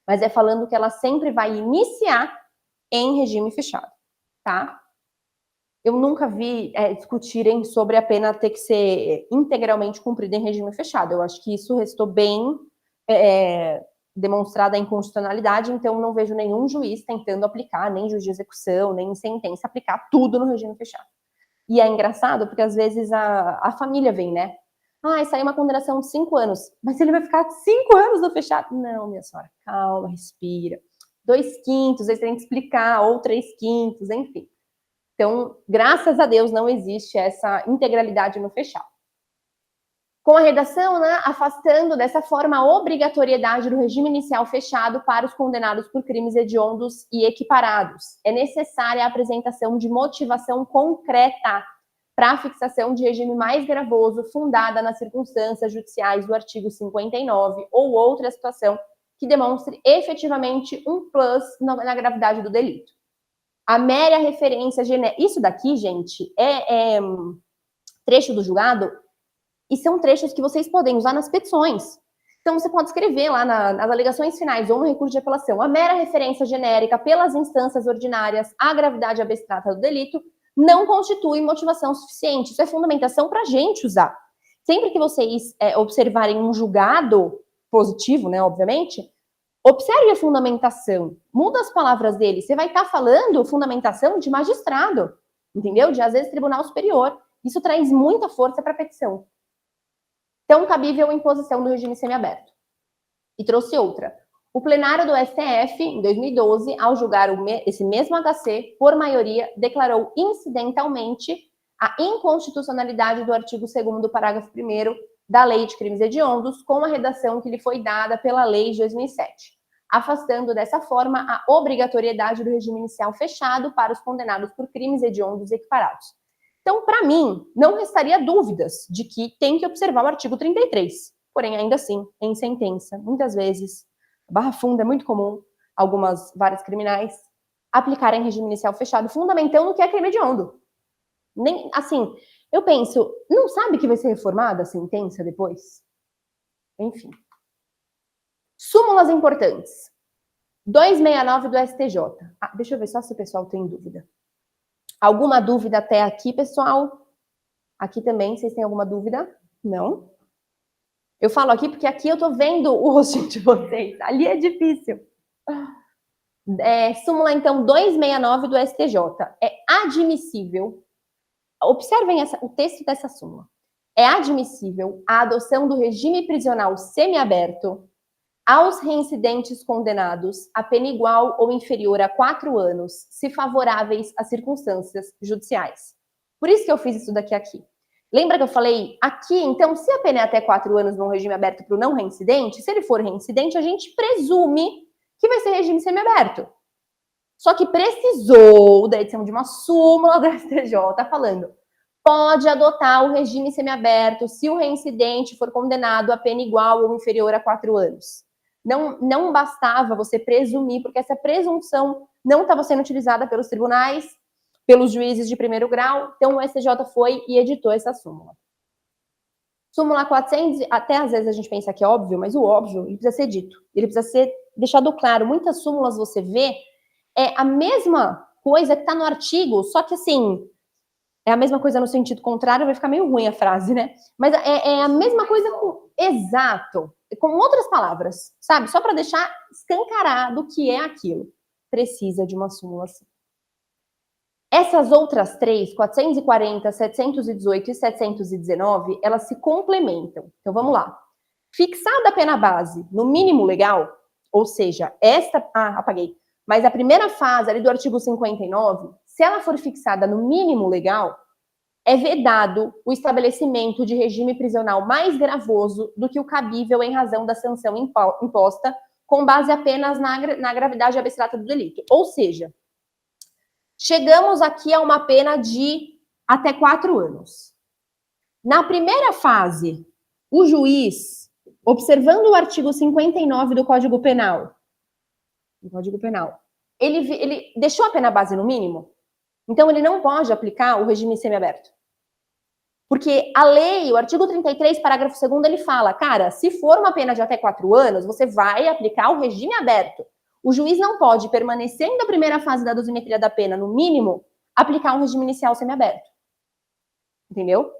mas é falando que ela sempre vai iniciar em regime fechado, tá? Eu nunca vi discutirem sobre a pena ter que ser integralmente cumprida em regime fechado. Eu acho que isso restou bem demonstrada a inconstitucionalidade, então não vejo nenhum juiz tentando aplicar, nem juiz de execução, nem sentença, aplicar tudo no regime fechado. E é engraçado porque às vezes a família vem, né? Ah, saiu uma condenação de 5 anos, mas ele vai ficar 5 anos no fechado. Não, minha senhora, calma, respira. 2/5, eles têm que explicar, ou 3/5, enfim. Então, graças a Deus, não existe essa integralidade no fechado. Com a redação, né, afastando dessa forma a obrigatoriedade do regime inicial fechado para os condenados por crimes hediondos e equiparados. É necessária a apresentação de motivação concreta para a fixação de regime mais gravoso fundada nas circunstâncias judiciais do artigo 59 ou outra situação que demonstre efetivamente um plus na gravidade do delito. A mera referência genérica... Isso daqui, gente, é trecho do julgado e são trechos que vocês podem usar nas petições. Então, você pode escrever lá nas alegações finais ou no recurso de apelação a mera referência genérica pelas instâncias ordinárias à gravidade abstrata do delito não constitui motivação suficiente. Isso é fundamentação para a gente usar. Sempre que vocês observarem um julgado positivo, né, obviamente, observe a fundamentação. Muda as palavras dele. Você vai estar falando fundamentação de magistrado, entendeu? De, às vezes, tribunal superior. Isso traz muita força para a petição. Então, cabível imposição do regime semiaberto. E trouxe outra. O plenário do STF, em 2012, ao julgar esse mesmo HC, por maioria, declarou incidentalmente a inconstitucionalidade do artigo 2º, parágrafo 1º da Lei de Crimes Hediondos, com a redação que lhe foi dada pela Lei de 2007. afastando dessa forma a obrigatoriedade do regime inicial fechado para os condenados por crimes hediondos equiparados. Então, para mim, não restaria dúvidas de que tem que observar o artigo 33. Porém, ainda assim, em sentença, muitas vezes, barra funda é muito comum, algumas varas criminais aplicarem regime inicial fechado, fundamentando que é crime hediondo. Nem, assim, eu penso, não sabe que vai ser reformada a sentença depois? Enfim. Súmulas importantes. 269 do STJ. Deixa eu ver só se o pessoal tem dúvida. Alguma dúvida até aqui, pessoal? Aqui também, vocês têm alguma dúvida? Não? Eu falo aqui porque aqui eu tô vendo o rostinho de vocês. Ali é difícil. Súmula, então, 269 do STJ. É admissível, observem o texto dessa súmula. É admissível a adoção do regime prisional semiaberto aos reincidentes condenados a pena igual ou inferior a 4 anos, se favoráveis às circunstâncias judiciais. Por isso que eu fiz isso daqui aqui. Lembra que eu falei aqui, então, se a pena é até 4 anos no regime aberto para o não reincidente, se ele for reincidente, a gente presume que vai ser regime semiaberto. Só que precisou da edição de uma súmula do STJ falando: pode adotar o regime semiaberto se o reincidente for condenado a pena igual ou inferior a 4 anos. Não bastava você presumir, porque essa presunção não estava sendo utilizada pelos tribunais, pelos juízes de primeiro grau, então o STJ foi e editou essa súmula. Súmula 400, até às vezes a gente pensa que é óbvio, mas o óbvio ele precisa ser dito, ele precisa ser deixado claro. Muitas súmulas você vê, é a mesma coisa que está no artigo, só que assim, é a mesma coisa no sentido contrário, vai ficar meio ruim a frase, né? Mas é a mesma coisa com... Exato. Com outras palavras, sabe? Só para deixar escancarado o que é aquilo. Precisa de uma súmula assim. Essas outras três, 440, 718 e 719, elas se complementam. Então, vamos lá. Fixada a pena base no mínimo legal, ou seja, esta... apaguei. Mas a primeira fase ali do artigo 59, se ela for fixada no mínimo legal, é vedado o estabelecimento de regime prisional mais gravoso do que o cabível em razão da sanção imposta com base apenas na gravidade abstrata do delito. Ou seja, chegamos aqui a uma pena de até 4 anos. Na primeira fase, o juiz, observando o artigo 59 do Código Penal, ele deixou a pena base no mínimo, então ele não pode aplicar o regime semiaberto. Porque a lei, o artigo 33, parágrafo 2º, ele fala, cara, se for uma pena de até 4 anos, você vai aplicar o regime aberto. O juiz não pode, permanecendo a primeira fase da dosimetria da pena, no mínimo, aplicar um regime inicial semiaberto. Entendeu?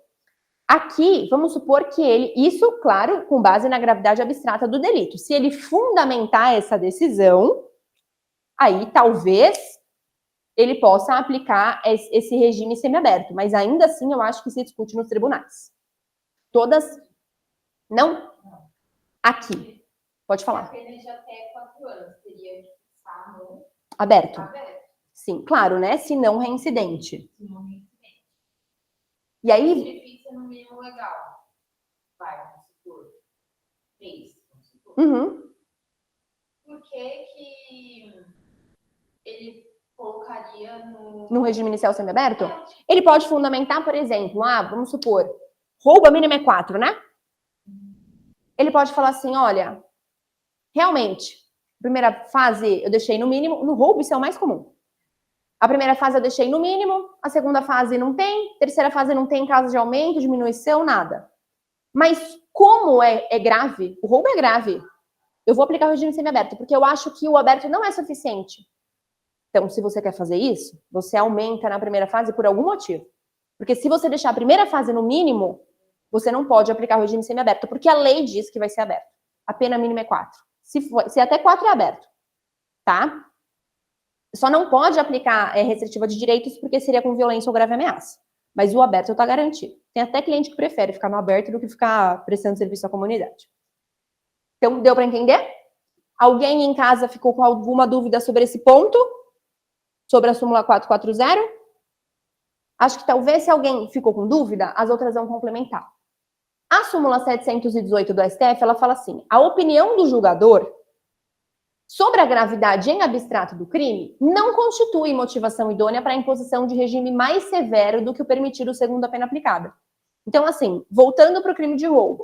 Aqui, vamos supor que ele, isso, claro, com base na gravidade abstrata do delito. Se ele fundamentar essa decisão, aí talvez ele possa aplicar esse regime semiaberto, mas ainda assim eu acho que se discute nos tribunais. Todas, não? Aqui, pode falar. A pena de até 4 anos teria que estar no... Aberto. Aberto. Sim, claro, né? Se não reincidente. Se não reincidente. E aí... Se fixa no mínimo legal. Vai, vamos supor. 3, vamos supor. Uhum. Por que ele colocaria no regime inicial semiaberto? Ele pode fundamentar, por exemplo, vamos supor, roubo a mínima é 4, né? Ele pode falar assim, olha, realmente, primeira fase eu deixei no mínimo, no roubo isso é o mais comum. A primeira fase eu deixei no mínimo, a segunda fase não tem, terceira fase não tem caso de aumento, diminuição, nada. Mas como é grave, o roubo é grave, eu vou aplicar o regime semiaberto, porque eu acho que o aberto não é suficiente. Então, se você quer fazer isso, você aumenta na primeira fase por algum motivo. Porque se você deixar a primeira fase no mínimo, você não pode aplicar o regime semiaberto, porque a lei diz que vai ser aberto. A pena mínima é 4. Se até 4 é aberto, tá? Só não pode aplicar restritiva de direitos porque seria com violência ou grave ameaça. Mas o aberto está garantido. Tem até cliente que prefere ficar no aberto do que ficar prestando serviço à comunidade. Então, deu para entender? Alguém em casa ficou com alguma dúvida sobre esse ponto? Sobre a súmula 440? Acho que talvez se alguém ficou com dúvida, as outras vão complementar. A súmula 718 do STF, ela fala assim, a opinião do julgador sobre a gravidade em abstrato do crime, não constitui motivação idônea para a imposição de regime mais severo do que o permitido segundo a pena aplicada. Então, assim, voltando para o crime de roubo.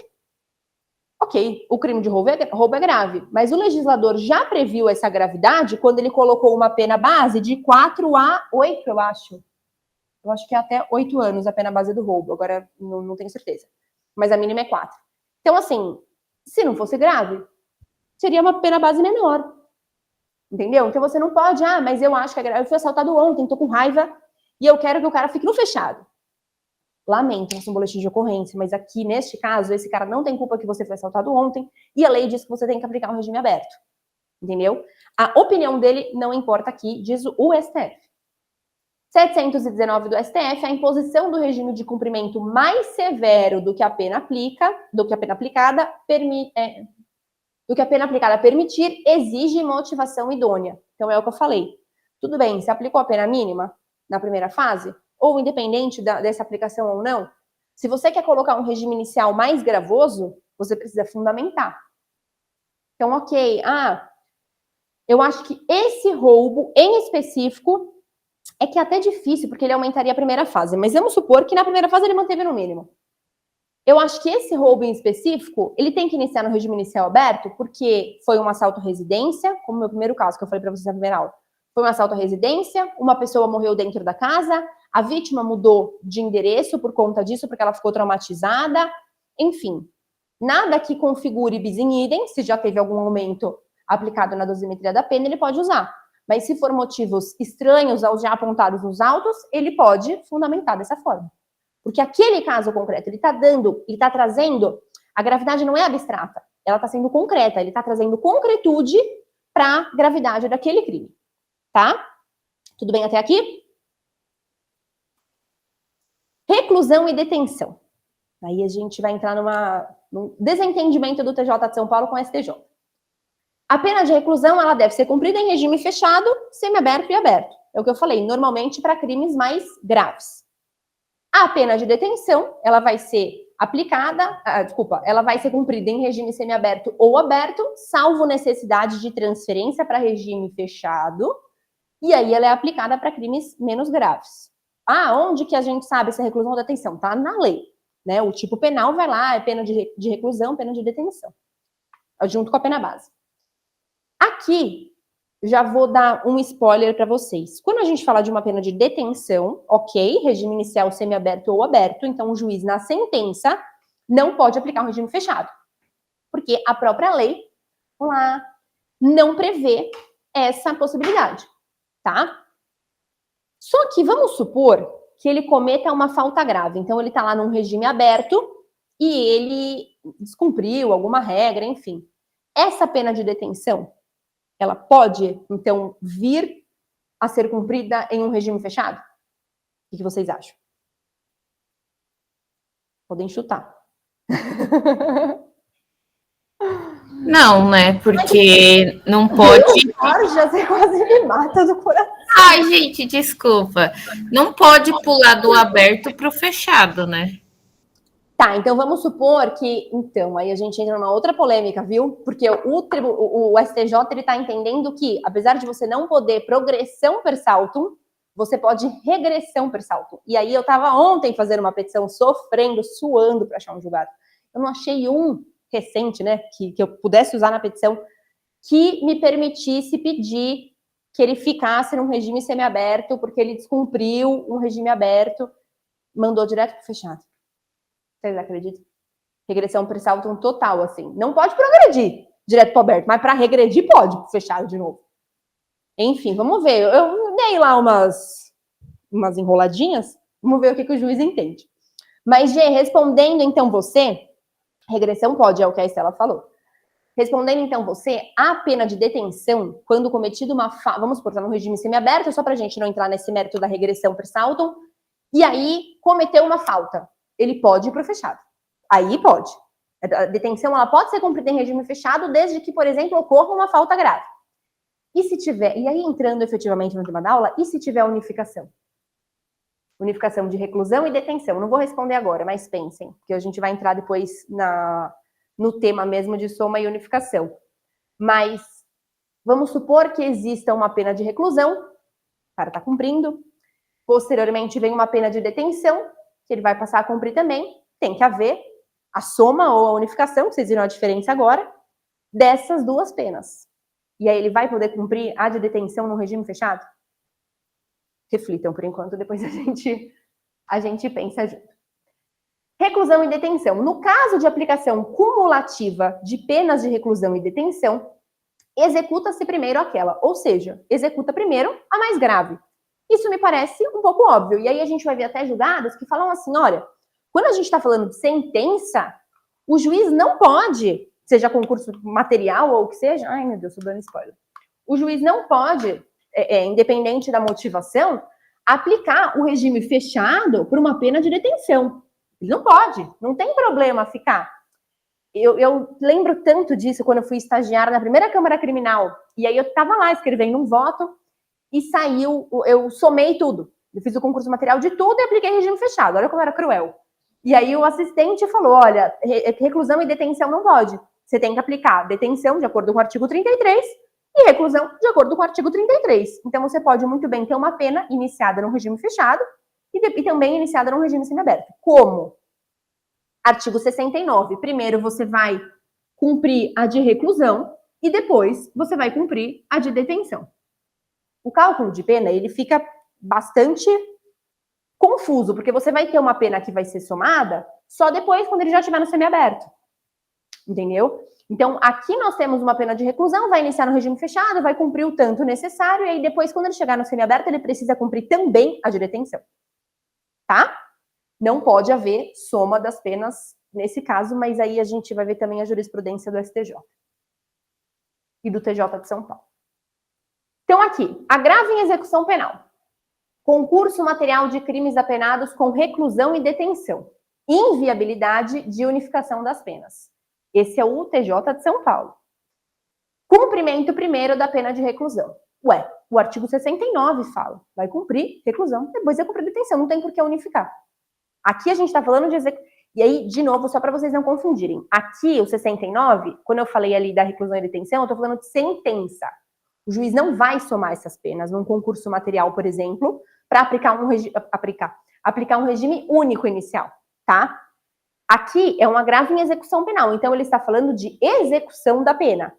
Ok, o crime de roubo é grave, mas o legislador já previu essa gravidade quando ele colocou uma pena base de 4 a 8, eu acho. Eu acho que é até 8 anos a pena base do roubo, agora não tenho certeza. Mas a mínima é 4. Então, assim, se não fosse grave, seria uma pena base menor. Entendeu? Então você não pode, mas eu acho que é grave. Eu fui assaltado ontem, tô com raiva e eu quero que o cara fique no fechado. Lamento, faço um boletim de ocorrência, mas aqui, neste caso, esse cara não tem culpa que você foi assaltado ontem e a lei diz que você tem que aplicar um regime aberto. Entendeu? A opinião dele não importa aqui, diz o STF. 719 do STF, a imposição do regime de cumprimento mais severo do que a pena aplicada permitir exige motivação idônea. Então é o que eu falei. Tudo bem, se aplicou a pena mínima na primeira fase, ou independente dessa aplicação ou não, se você quer colocar um regime inicial mais gravoso, você precisa fundamentar. Então, ok, eu acho que esse roubo em específico é que é até difícil, porque ele aumentaria a primeira fase, mas vamos supor que na primeira fase ele manteve no mínimo. Eu acho que esse roubo em específico, ele tem que iniciar no regime inicial aberto, porque foi um assalto à residência, como o meu primeiro caso, que eu falei para vocês na primeira aula. Foi um assalto à residência, uma pessoa morreu dentro da casa, a vítima mudou de endereço por conta disso, porque ela ficou traumatizada. Enfim, nada que configure bis in idem, se já teve algum aumento aplicado na dosimetria da pena, ele pode usar. Mas se for motivos estranhos aos já apontados nos autos, ele pode fundamentar dessa forma. Porque aquele caso concreto, ele está trazendo, a gravidade não é abstrata, ela está sendo concreta, ele está trazendo concretude para a gravidade daquele crime. Tá? Tudo bem até aqui? Reclusão e detenção. Aí a gente vai entrar num desentendimento do TJ de São Paulo com o STJ. A pena de reclusão, ela deve ser cumprida em regime fechado, semiaberto e aberto. É o que eu falei, normalmente para crimes mais graves. A pena de detenção, ela vai ser ela vai ser cumprida em regime semiaberto ou aberto, salvo necessidade de transferência para regime fechado, e aí ela é aplicada para crimes menos graves. Onde que a gente sabe se é reclusão ou detenção? Tá na lei, né? O tipo penal vai lá, é pena de reclusão, pena de detenção, junto com a pena base. Aqui, já vou dar um spoiler para vocês. Quando a gente fala de uma pena de detenção, ok, regime inicial semiaberto ou aberto, então o juiz, na sentença, não pode aplicar um regime fechado. Porque a própria lei lá não prevê essa possibilidade, tá? Só que vamos supor que ele cometa uma falta grave. Então, ele está lá num regime aberto e ele descumpriu alguma regra, enfim. Essa pena de detenção, ela pode, então, vir a ser cumprida em um regime fechado? O que vocês acham? Podem chutar. Não, né? Porque não pode. Já você quase me mata do coração. Ai, gente, desculpa. Não pode pular do aberto para o fechado, né? Tá, então vamos supor que, então, aí a gente entra numa outra polêmica, viu? Porque o STJ, ele tá entendendo que, apesar de você não poder progressão per saltum, você pode regressão per saltum. E aí eu tava ontem fazendo uma petição, sofrendo, suando para achar um julgado. Eu não achei um recente, né, que eu pudesse usar na petição, que me permitisse pedir que ele ficasse num regime semiaberto, porque ele descumpriu um regime aberto, mandou direto pro fechado. Vocês acreditam? Regressão per saltum total, assim. Não pode progredir direto para aberto, mas para regredir pode, fechado de novo. Enfim, vamos ver. Eu dei lá umas enroladinhas, vamos ver o que o juiz entende. Mas, Gê, respondendo então você, regressão pode, é o que a Estela falou. Respondendo então você, a pena de detenção, quando cometido uma falta, vamos supor, tá no regime semiaberto, só pra gente não entrar nesse mérito da regressão per saltum, e aí cometeu uma falta. Ele pode ir para o fechado. Aí pode. A detenção, ela pode ser cumprida em regime fechado, desde que, por exemplo, ocorra uma falta grave. E se tiver, e aí entrando efetivamente no tema da aula, e se tiver unificação? Unificação de reclusão e detenção. Não vou responder agora, mas pensem, porque a gente vai entrar depois no tema mesmo de soma e unificação. Mas Vamos supor que exista uma pena de reclusão, o cara está cumprindo, posteriormente vem uma pena de detenção, que ele vai passar a cumprir também, tem que haver a soma ou a unificação, que vocês viram a diferença agora, dessas duas penas. E aí ele vai poder cumprir a de detenção no regime fechado? Reflitam por enquanto, depois a gente pensa junto. Reclusão e detenção. No caso de aplicação cumulativa de penas de reclusão e detenção, executa-se primeiro aquela, ou seja, executa primeiro a mais grave. Isso me parece um pouco óbvio. E aí a gente vai ver até julgados que falam assim, olha, quando a gente está falando de sentença, o juiz não pode, seja concurso material ou o que seja, ai meu Deus, tô dando spoiler. O juiz não pode, independente da motivação, aplicar o regime fechado por uma pena de detenção. Ele não pode, não tem problema ficar. Eu lembro tanto disso quando eu fui estagiária na primeira Câmara Criminal. E aí eu estava lá escrevendo um voto e saiu, eu somei tudo. Eu fiz o concurso material de tudo e apliquei regime fechado. Olha como era cruel. E aí o assistente falou, olha, reclusão e detenção não pode. Você tem que aplicar detenção de acordo com o artigo 33 e reclusão de acordo com o artigo 33. Então você pode muito bem ter uma pena iniciada no regime fechado e também iniciada no regime semiaberto. Como? Artigo 69. Primeiro você vai cumprir a de reclusão e depois você vai cumprir a de detenção. O cálculo de pena, ele fica bastante confuso, porque você vai ter uma pena que vai ser somada só depois, quando ele já estiver no semiaberto. Entendeu? Então, aqui nós temos uma pena de reclusão, vai iniciar no regime fechado, vai cumprir o tanto necessário, e aí depois, quando ele chegar no semiaberto, ele precisa cumprir também a de detenção. Tá? Não pode haver soma das penas nesse caso, mas aí a gente vai ver também a jurisprudência do STJ e do TJ de São Paulo. Então, aqui, agravo em execução penal. Concurso material de crimes apenados com reclusão e detenção. Inviabilidade de unificação das penas. Esse é o TJ de São Paulo. Cumprimento primeiro da pena de reclusão. Ué, o artigo 69 fala, vai cumprir reclusão, depois vai cumprir detenção, não tem por que unificar. Aqui a gente está falando de execução. E aí, de novo, só para vocês não confundirem. Aqui, o 69, quando eu falei ali da reclusão e detenção, eu estou falando de sentença. O juiz não vai somar essas penas num concurso material, por exemplo, para aplicar um regime único inicial, tá? Aqui é um agravo em execução penal, então ele está falando de execução da pena.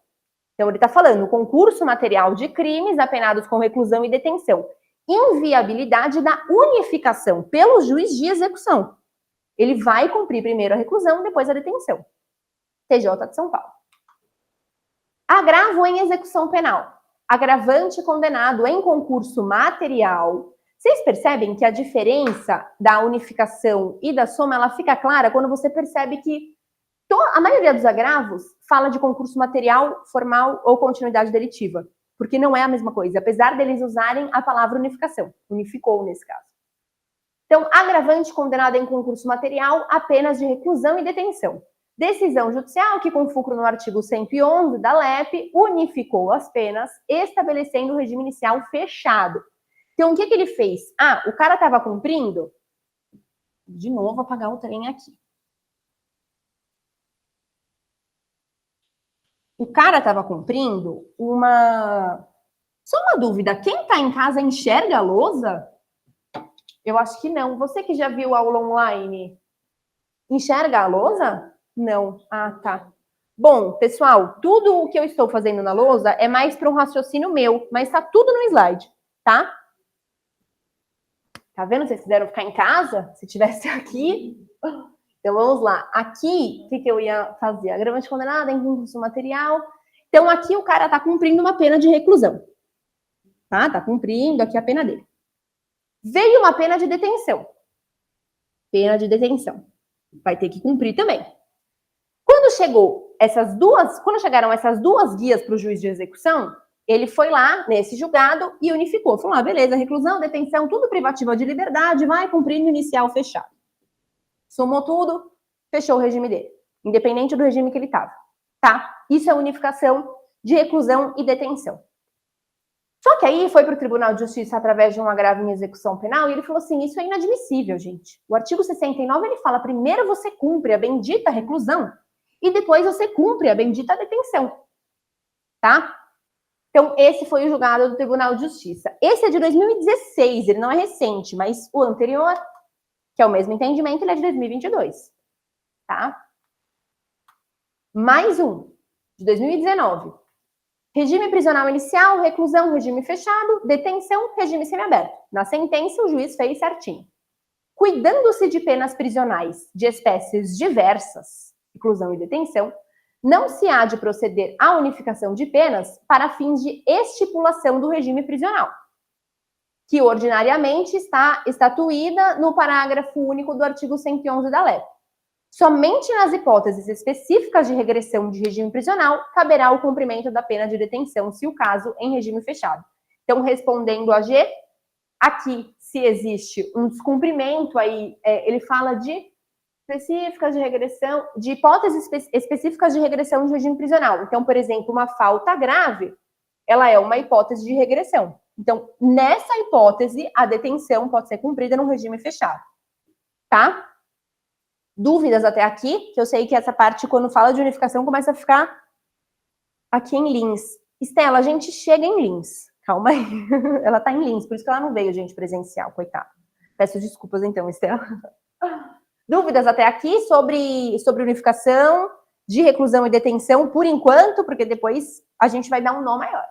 Então ele está falando concurso material de crimes apenados com reclusão e detenção. Inviabilidade da unificação pelo juiz de execução. Ele vai cumprir primeiro a reclusão, depois a detenção. TJ de São Paulo. Agravo em execução penal. Agravante condenado em concurso material. Vocês percebem que a diferença da unificação e da soma, ela fica clara quando você percebe que a maioria dos agravos fala de concurso material, formal ou continuidade delitiva, porque não é a mesma coisa, apesar deles usarem a palavra unificação. Unificou nesse caso. Então, agravante condenado em concurso material, apenas de reclusão e detenção. Decisão judicial que, com fulcro no artigo 111 da LEP, unificou as penas, estabelecendo o regime inicial fechado. Então, o que ele fez? Ah, o cara estava cumprindo? De novo, apagar o trem aqui. O cara estava cumprindo uma... Só uma dúvida, quem está em casa enxerga a lousa? Eu acho que não. Você que já viu aula online, enxerga a lousa? Não. Ah, tá. Bom, pessoal, tudo o que eu estou fazendo na lousa é mais para um raciocínio meu, mas tá tudo no slide, tá? Tá vendo? Vocês quiseram ficar em casa? Se tivesse aqui. Então, vamos lá. Aqui, o que eu ia fazer? Agravante condenado em concurso material. Então, aqui o cara tá cumprindo uma pena de reclusão. Tá? Tá cumprindo aqui a pena dele. Veio uma pena de detenção. Pena de detenção. Vai ter que cumprir também. Quando chegaram essas duas guias para o juiz de execução, ele foi lá nesse julgado e unificou. Falou, beleza, reclusão, detenção, tudo privativa de liberdade, vai cumprir no inicial fechado. Somou tudo, fechou o regime dele, independente do regime que ele estava. Tá? Isso é unificação de reclusão e detenção. Só que aí foi para o Tribunal de Justiça através de um agravo em execução penal e ele falou assim, isso é inadmissível, gente. O artigo 69, ele fala, primeiro você cumpre a bendita reclusão e depois você cumpre a bendita detenção. Tá? Então, esse foi o julgado do Tribunal de Justiça. Esse é de 2016, ele não é recente, mas o anterior, que é o mesmo entendimento, ele é de 2022, tá? Mais um, de 2019. Regime prisional inicial, reclusão, regime fechado, detenção, regime semiaberto. Na sentença, o juiz fez certinho. Cuidando-se de penas prisionais de espécies diversas, reclusão e detenção, não se há de proceder à unificação de penas para fins de estipulação do regime prisional, que ordinariamente está estatuída no parágrafo único do artigo 111 da LEP. Somente nas hipóteses específicas de regressão de regime prisional caberá o cumprimento da pena de detenção, se o caso em regime fechado. Então, respondendo a G, aqui, se existe um descumprimento, aí ele fala de específicas de regressão, de hipóteses específicas de regressão de regime prisional. Então, por exemplo, uma falta grave, ela é uma hipótese de regressão. Então, nessa hipótese, a detenção pode ser cumprida no regime fechado. Tá? Dúvidas até aqui? Que eu sei que essa parte, quando fala de unificação, começa a ficar aqui em Lins. Estela, a gente chega em Lins. Calma aí. Ela tá em Lins, por isso que ela não veio, gente, presencial, coitada. Peço desculpas, então, Estela. Dúvidas até aqui sobre unificação de reclusão e detenção, por enquanto, porque depois a gente vai dar um nó maior.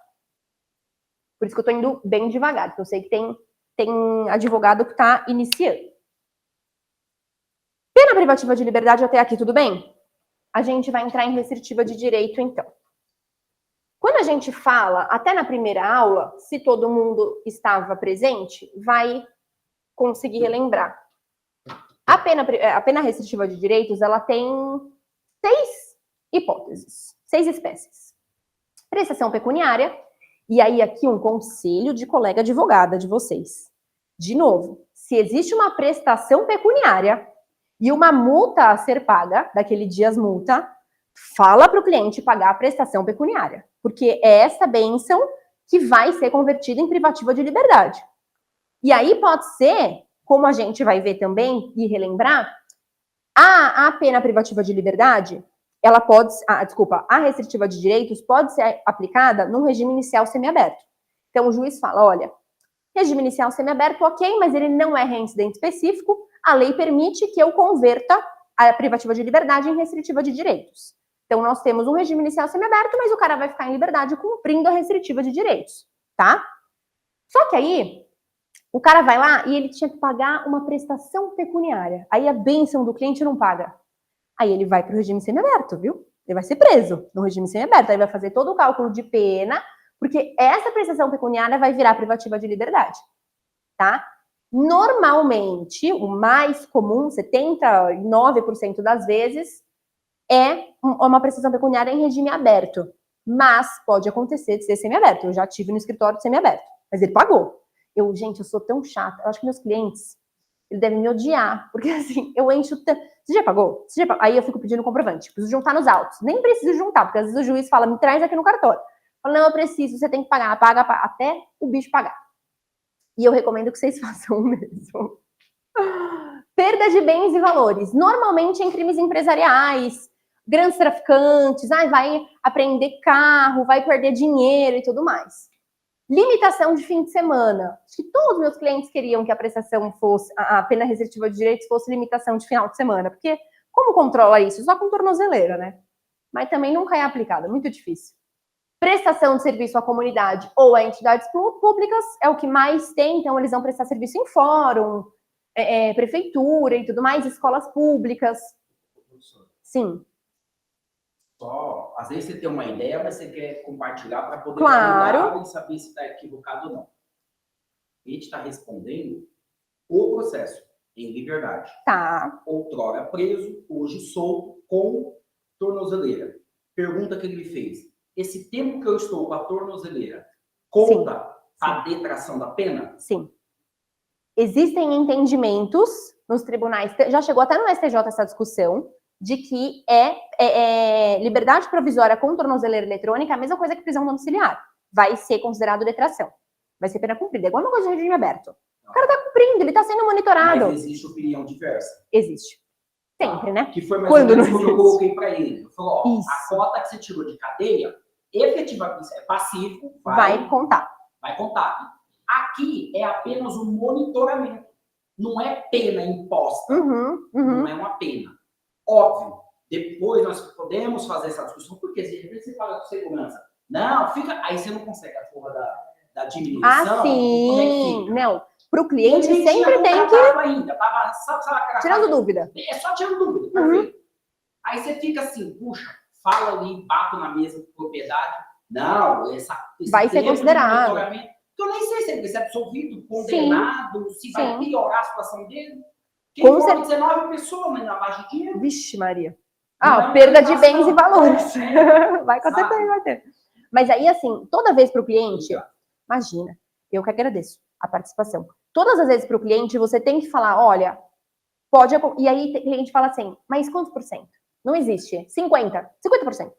Por isso que eu tô indo bem devagar, porque eu sei que tem advogado que tá iniciando. Pena privativa de liberdade até aqui, tudo bem? A gente vai entrar em restritiva de direito, então. Quando a gente fala, até na primeira aula, se todo mundo estava presente, vai conseguir relembrar. A pena restritiva de direitos, ela tem 6 hipóteses, 6 espécies. Prestação pecuniária, e aí aqui um conselho de colega advogada de vocês. De novo, se existe uma prestação pecuniária e uma multa a ser paga, daquele dias multa, fala para o cliente pagar a prestação pecuniária, porque é essa bênção que vai ser convertida em privativa de liberdade. E aí pode ser, como a gente vai ver também e relembrar, a pena privativa de liberdade, ela pode, a restritiva de direitos pode ser aplicada num regime inicial semiaberto. Então o juiz fala, olha, regime inicial semiaberto, ok, mas ele não é reincidente específico, a lei permite que eu converta a privativa de liberdade em restritiva de direitos. Então, nós temos um regime inicial semiaberto, mas o cara vai ficar em liberdade cumprindo a restritiva de direitos, tá? Só que aí, o cara vai lá e ele tinha que pagar uma prestação pecuniária. Aí a bênção do cliente não paga. Aí ele vai para o regime semiaberto, viu? Ele vai ser preso no regime semiaberto. Aí vai fazer todo o cálculo de pena, porque essa prestação pecuniária vai virar privativa de liberdade, tá? Normalmente, o mais comum, 79% das vezes, é uma prestação pecuniária em regime aberto. Mas pode acontecer de ser semiaberto. Eu já tive no escritório de semiaberto. Mas ele pagou. Gente, eu sou tão chata. Eu acho que meus clientes, eles devem me odiar. Porque assim, eu encho tanto. Você já pagou? Você já pagou? Aí eu fico pedindo comprovante. Preciso juntar nos autos. Nem preciso juntar, porque às vezes o juiz fala, me traz aqui no cartório. Eu falo, não, eu preciso, você tem que pagar. Paga até o bicho pagar. E eu recomendo que vocês façam o mesmo. Perda de bens e valores. Normalmente em crimes empresariais, grandes traficantes, vai apreender carro, vai perder dinheiro e tudo mais. Limitação de fim de semana. Acho que todos os meus clientes queriam que a prestação fosse, a pena restritiva de direitos fosse limitação de final de semana, porque como controla isso? Só com tornozeleira, né? Mas também nunca é aplicado, é muito difícil. Prestação de serviço à comunidade ou a entidades públicas é o que mais tem, então eles vão prestar serviço em fórum, prefeitura e tudo mais, escolas públicas. Sim. Só, às vezes você tem uma ideia, mas você quer compartilhar para poder claro. E saber se está equivocado ou não. A gente está respondendo o processo em liberdade. Tá. Outrora preso, hoje solto, com tornozeleira. Pergunta que ele fez. Esse tempo que eu estou com a tornozeleira conta a detração da pena? Sim. Existem entendimentos nos tribunais, já chegou até no STJ essa discussão, de que liberdade provisória com tornozeleira eletrônica é a mesma coisa que prisão domiciliar. Vai ser considerado detração. Vai ser pena cumprida. É igual uma coisa de regime aberto. O cara tá cumprindo, ele tá sendo monitorado. Mas existe opinião diversa? Existe. Sempre, né? Que foi mais ou menos como eu coloquei para ele. Eu falei, a cota que você tirou de cadeia efetivamente é pacífico, Vai contar. vai contar. Aqui é apenas um monitoramento. Não é pena imposta. Não é uma pena. Óbvio, depois nós podemos fazer essa discussão, porque de repente você fala com segurança. Não, fica. Aí você não consegue a porra da diminuição. Ah, sim. Não. Para o cliente Ele sempre tinha tem que. ainda, tava, sabe, Tirando dúvida. É só tirando dúvida, perfeito. Aí você fica assim, puxa, fala ali, bato na mesma propriedade. Não, esse vai ser considerado. Eu nem sei se ele vai ser absolvido, condenado, se vai piorar a situação dele. Quem for 19 pessoas na lavagem de dinheiro. Vixe, Maria. Perda de bens e valores. Vai acontecer, vai ter. Mas aí, assim, toda vez para o cliente, imagina, eu que agradeço a participação. Todas as vezes para o cliente, você tem que falar, olha, pode... E aí o cliente fala assim, mas quantos por cento? Não existe. 50%.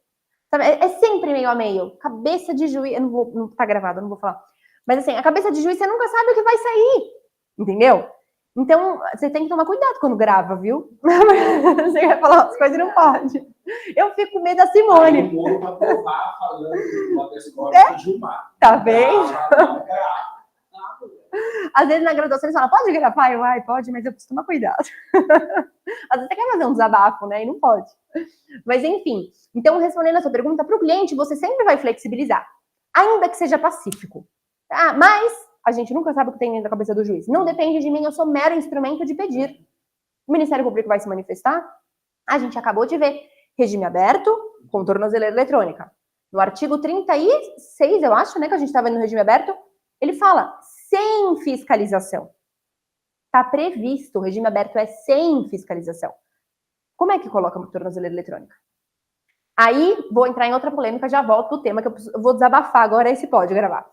Sabe? É sempre meio a meio. Cabeça de juiz... Não tá gravado, eu não vou falar. Mas assim, a cabeça de juiz, você nunca sabe o que vai sair. Entendeu? Então, você tem que tomar cuidado quando grava, viu? Você vai falar umas coisas e não pode. Eu fico com medo da Simone. Aí o Moro vai provar falando que o Atescório Gilmar. Tá vendo? Às vezes na graduação eles falam, pode gravar? Eu, pode, mas eu preciso tomar cuidado. Às vezes você quer fazer um desabafo, né? E não pode. Mas enfim, então respondendo a sua pergunta, para o cliente, você sempre vai flexibilizar. Ainda que seja pacífico. Mas a gente nunca sabe o que tem dentro da cabeça do juiz. Não depende de mim, eu sou mero instrumento de pedir. O Ministério Público vai se manifestar? A gente acabou de ver regime aberto com tornozeleira eletrônica. No artigo 36, eu acho, né, que a gente está vendo no regime aberto, ele fala sem fiscalização. Está previsto, o regime aberto é sem fiscalização. Como é que coloca uma tornozeleira eletrônica? Aí, vou entrar em outra polêmica, já volto pro tema, que eu vou desabafar agora, esse pode gravar.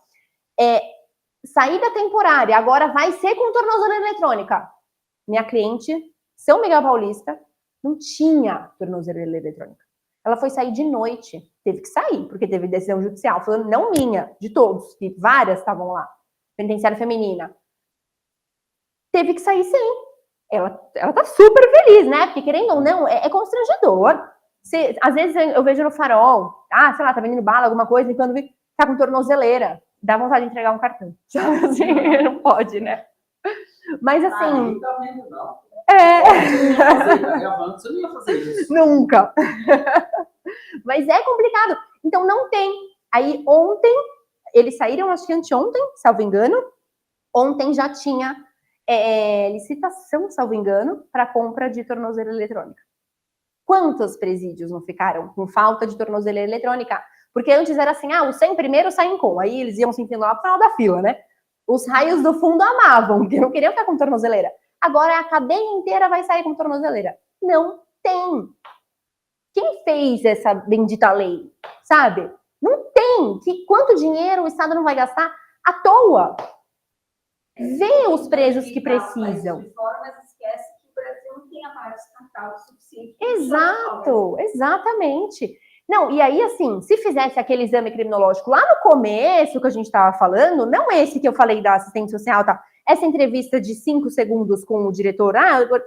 Saída temporária, agora vai ser com tornozeleira eletrônica. Minha cliente, São Miguel Paulista, não tinha tornozeleira eletrônica. Ela foi sair de noite, teve que sair, porque teve decisão judicial, falando não minha, de todos, que várias estavam lá, penitenciária feminina. Teve que sair sim. Ela tá super feliz, né? Porque querendo ou não, é constrangedor. Às vezes eu vejo no farol, sei lá, tá vendendo bala, alguma coisa, e quando vi, tá com tornozeleira, dá vontade de entregar um cartão. Assim, não pode, né? Mas assim... Não tá vendo, não. Você não ia fazer isso. Nunca. Mas é complicado. Então não tem. Aí ontem, eles saíram, acho que anteontem, salvo engano. Ontem já tinha licitação, salvo engano, para compra de tornozeleira eletrônica. Quantos presídios não ficaram com falta de tornozeleira eletrônica? Porque antes era assim, os 100 primeiros saem com. Aí eles iam se enfiando lá pro final da fila, né? Os raios do fundo amavam, porque não queriam ficar com tornozeleira. Agora a cadeia inteira vai sair com tornozeleira. Não tem. Quem fez essa bendita lei? Sabe? Não tem. Quanto dinheiro o Estado não vai gastar à toa? Vê os presos que precisam. Mas esquece que o Brasil não tem aparato estatal suficiente. Exato, exatamente. Não, e aí, assim, se fizesse aquele exame criminológico lá no começo que a gente estava falando, não esse que eu falei da assistente social, tá? Essa entrevista de 5 segundos com o diretor,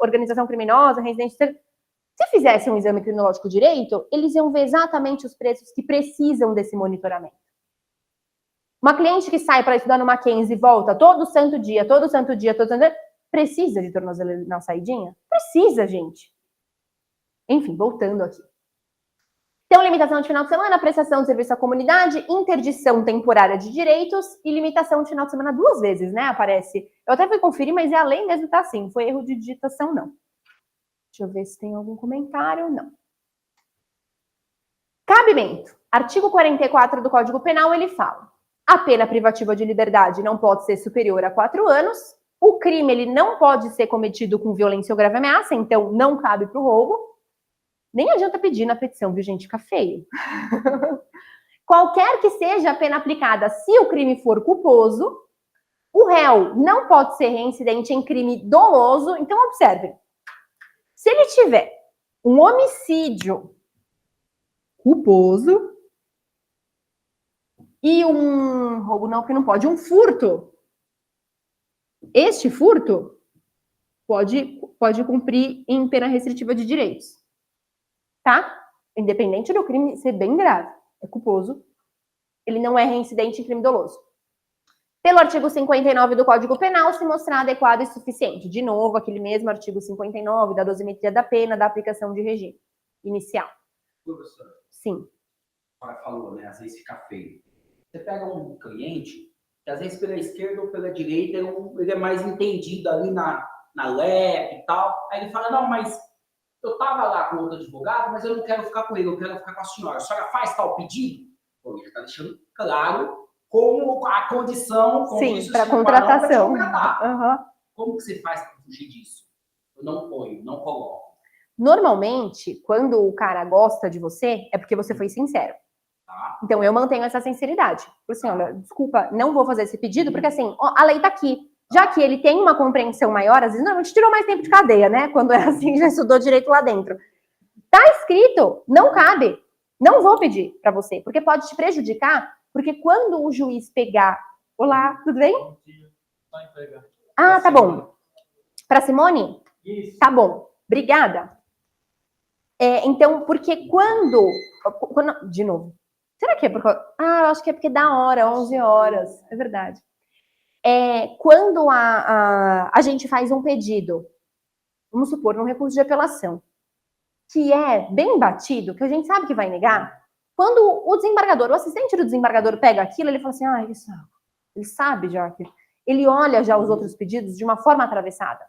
organização criminosa, residente... Se fizesse um exame criminológico direito, eles iam ver exatamente os presos que precisam desse monitoramento. Uma cliente que sai para estudar no Mackenzie e volta todo santo dia, precisa de tornozeleira na saidinha? Precisa, gente. Enfim, voltando aqui. Então, limitação de final de semana, prestação de serviço à comunidade, interdição temporária de direitos e limitação de final de semana 2 vezes, né? Aparece. Eu até fui conferir, mas a lei mesmo tá assim. Não foi erro de digitação, não. Deixa eu ver se tem algum comentário. Não. Cabimento. Artigo 44 do Código Penal, ele fala: a pena privativa de liberdade não pode ser superior a 4 anos. O crime, ele não pode ser cometido com violência ou grave ameaça, então não cabe para o roubo. Nem adianta pedir na petição, viu, gente? Fica feio. Qualquer que seja a pena aplicada, se o crime for culposo, o réu não pode ser reincidente em crime doloso. Então, observe. Se ele tiver um homicídio culposo e um roubo, não, porque não pode, um furto, este furto pode cumprir em pena restritiva de direitos. Tá? Independente do crime ser bem grave, é culposo, ele não é reincidente em crime doloso. Pelo artigo 59 do Código Penal, se mostrar adequado e suficiente. De novo, aquele mesmo artigo 59 da dosimetria da pena, da aplicação de regime inicial. Professor, Sim. a senhora falou, né? Às vezes fica feio. Você pega um cliente, que às vezes pela esquerda ou pela direita, ele é mais entendido ali na LEP e tal. Aí ele fala, não, mas eu tava lá com outro advogado, mas eu não quero ficar com ele, eu quero ficar com a senhora. A senhora faz tal pedido? Pô, ele está deixando claro como a condição... Sim, para contratação. Como que você faz para fugir disso? Eu não ponho, não coloco. Normalmente, quando o cara gosta de você, é porque você foi sincero. Tá. Então, eu mantenho essa sinceridade. Assim, olha, desculpa, não vou fazer esse pedido, porque assim, ó, a lei tá aqui. Já que ele tem uma compreensão maior, às vezes, normalmente tirou mais tempo de cadeia, né? Quando é assim, já estudou direito lá dentro. Tá escrito, não cabe. Não vou pedir para você, porque pode te prejudicar, porque quando o juiz pegar... Olá, tudo bem? Ah, tá bom. Para Simone? Isso. Tá bom. Obrigada. Então, porque quando... De novo. Será que é porque... Ah, acho que é porque dá hora, 11 horas. É verdade. Quando a gente faz um pedido, vamos supor, num recurso de apelação, que é bem batido, que a gente sabe que vai negar, quando o desembargador, o assistente do desembargador pega aquilo, ele fala assim, ah, ele sabe já que... Ele olha já os outros pedidos de uma forma atravessada.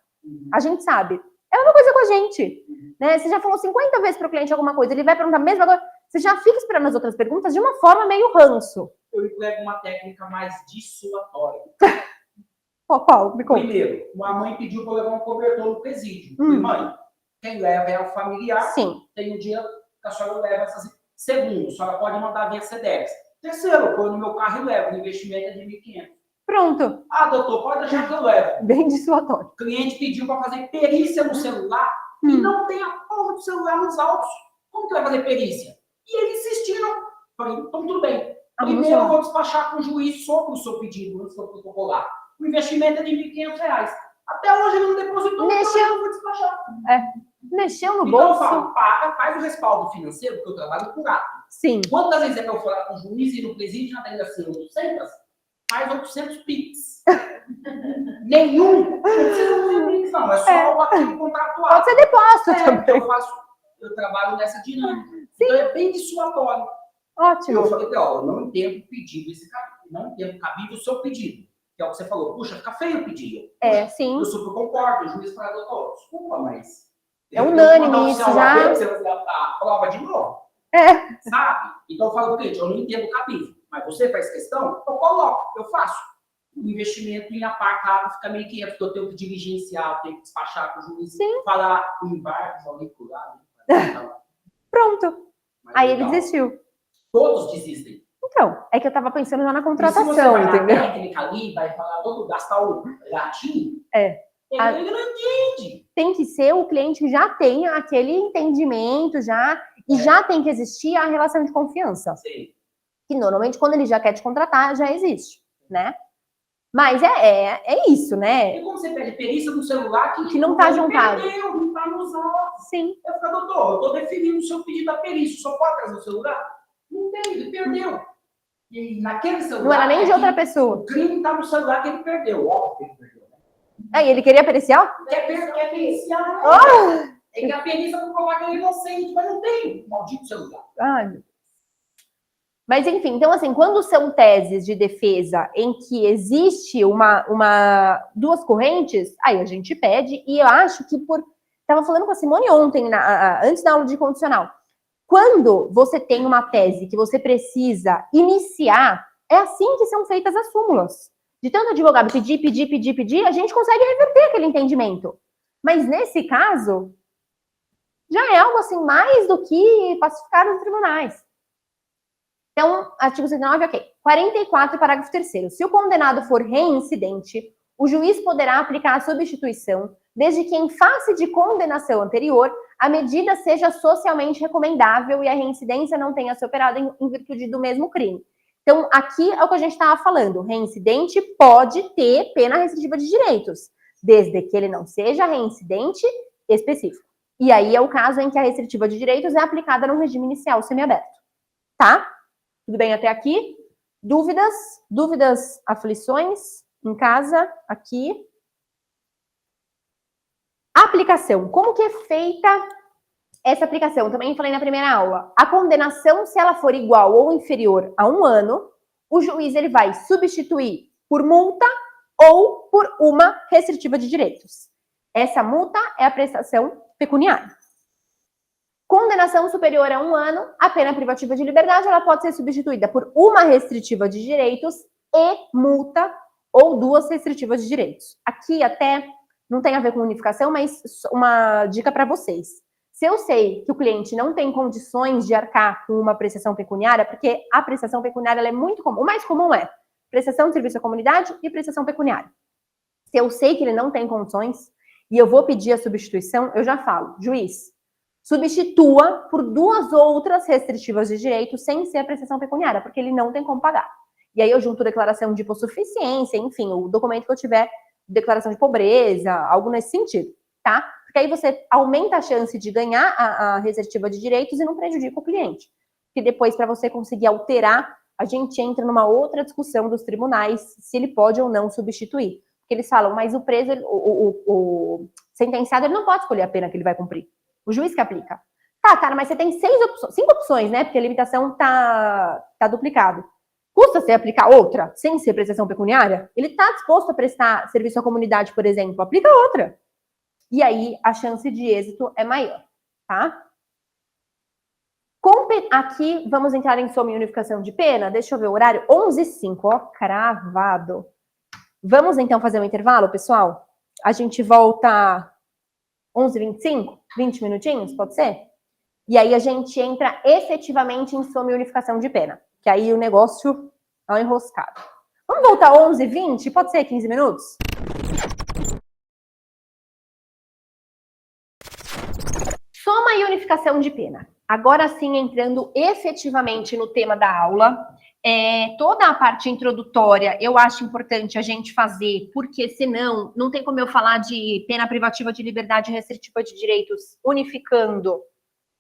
A gente sabe. É uma coisa com a gente. Né? Você já falou 50 vezes para o cliente alguma coisa, ele vai perguntar a mesma coisa, você já fica esperando as outras perguntas de uma forma meio ranço. Eu emprego uma técnica mais dissuasória. Qual? Me conta. Primeiro, uma mãe pediu para levar um cobertor no presídio. Falei, mãe, quem leva é o familiar. Sim. Tem um dia que a senhora leva essas... Segundo, a senhora pode mandar via SEDEX. Terceiro, eu ponho no meu carro e levo. O investimento é de 1.500. Pronto. Ah, doutor, pode deixar que eu levo. Bem dissuasório. O cliente pediu para fazer perícia no celular e não tem a porra do celular nos autos. Como que vai fazer perícia? E eles insistiram. Falei, então tudo bem. Primeiro eu vou despachar com o juiz sobre o seu pedido, antes de eu protocolar. O investimento é de R$1.500. Até hoje ele não depositou, então eu vou despachar. Mexeu no então, bolso. Então eu falo, paga, faz o respaldo financeiro, porque eu trabalho por ato. Sim. Quantas vezes é que eu for lá com o juiz e no presídio na delegacia 800? Faz 800 PIX. Nenhum. Não precisa fazer PIX, não. É só o ativo contratual. Pode ser depósito também. Eu trabalho nessa dinâmica. Sim. Então é bem dissuasório. Ótimo. Eu falei, ó, eu não entendo o pedido desse cabível. Não entendo cabível o seu pedido. Que é o que você falou. Puxa, fica feio o pedido. Sim. Eu super concordo. O juiz fala, doutor, desculpa, mas... É unânime isso já. Você vai a prova de novo. Sabe? Então eu falo pro cliente, eu não entendo o cabível. Mas você faz questão? Eu coloco, eu faço. O investimento em apartado fica 1.500, porque eu tenho que diligenciar, eu tenho que despachar com o juiz, falar com embarques, alguém curado. Pronto. Mas aí ele desistiu. Todos desistem. Então, é que eu tava pensando já na contratação, se você vai entendeu? Na técnica ali, vai falar todo, gastar o gatinho, ele não entende. Tem que ser o cliente que já tem aquele entendimento, e já tem que existir a relação de confiança. Sim. Que normalmente, quando ele já quer te contratar, já existe, né? Mas é isso, né? E como você pede perícia no celular que não tá juntado. Perdeu, não tá nos autos. Sim. Eu falo, doutor, eu tô definindo o seu pedido da perícia, só pode trazer o celular? Não tem, ele perdeu. E naquele celular... Não era nem de outra pessoa. O crime tá no celular que ele perdeu, óbvio que ele perdeu. Né? Aí ele queria periciar? Quer periciar, É que a perícia não coloca ele inocente, mas não tem o maldito celular. Ai, meu Deus. Mas, enfim, então, assim, quando são teses de defesa em que existe duas correntes, aí a gente pede, e eu acho que Estava falando com a Simone ontem, antes da aula de condicional. Quando você tem uma tese que você precisa iniciar, é assim que são feitas as súmulas. De tanto advogado pedir, a gente consegue reverter aquele entendimento. Mas, nesse caso, já é algo assim, mais do que pacificar os tribunais. Então, artigo 109, ok. 44, parágrafo 3º. Se o condenado for reincidente, o juiz poderá aplicar a substituição, desde que em face de condenação anterior, a medida seja socialmente recomendável e a reincidência não tenha se operado em virtude do mesmo crime. Então, aqui é o que a gente estava falando. O reincidente pode ter pena restritiva de direitos, desde que ele não seja reincidente específico. E aí é o caso em que a restritiva de direitos é aplicada no regime inicial semiaberto. Tá? Tudo bem até aqui? Dúvidas, aflições em casa, aqui. Aplicação. Como que é feita essa aplicação? Também falei na primeira aula. A condenação, se ela for igual ou inferior a 1 ano, o juiz ele vai substituir por multa ou por uma restritiva de direitos. Essa multa é a prestação pecuniária. Condenação superior a 1 ano, a pena privativa de liberdade ela pode ser substituída por uma restritiva de direitos e multa ou 2 restritivas de direitos. Aqui até não tem a ver com unificação, mas uma dica para vocês. Se eu sei que o cliente não tem condições de arcar com uma prestação pecuniária, porque a prestação pecuniária ela é muito comum, o mais comum é prestação de serviço à comunidade e prestação pecuniária. Se eu sei que ele não tem condições e eu vou pedir a substituição, eu já falo, juiz, substitua por 2 outras restritivas de direito sem ser a prestação pecuniária, porque ele não tem como pagar. E aí eu junto declaração de hipossuficiência, enfim, o documento que eu tiver, declaração de pobreza, algo nesse sentido, tá? Porque aí você aumenta a chance de ganhar a restritiva de direitos e não prejudica o cliente. Porque depois, para você conseguir alterar, a gente entra numa outra discussão dos tribunais, se ele pode ou não substituir. Porque eles falam, mas o preso, o sentenciado, ele não pode escolher a pena que ele vai cumprir. O juiz que aplica. Tá, cara, mas você tem 5 opções, né? Porque a limitação tá duplicado. Custa você aplicar outra, sem ser prestação pecuniária? Ele está disposto a prestar serviço à comunidade, por exemplo, aplica outra. E aí, a chance de êxito é maior, tá? Aqui, vamos entrar em soma e unificação de pena. Deixa eu ver o horário. 11h05, ó, cravado. Vamos, então, fazer um intervalo, pessoal? A gente volta 11h25, 20 minutinhos, pode ser? E aí, a gente entra efetivamente em soma e unificação de pena. Que aí o negócio é um enroscado. Vamos voltar 11h20? Pode ser 15 minutos? Soma e unificação de pena. Agora sim, entrando efetivamente no tema da aula, toda a parte introdutória eu acho importante a gente fazer, porque senão não tem como eu falar de pena privativa de liberdade e restritiva de direitos unificando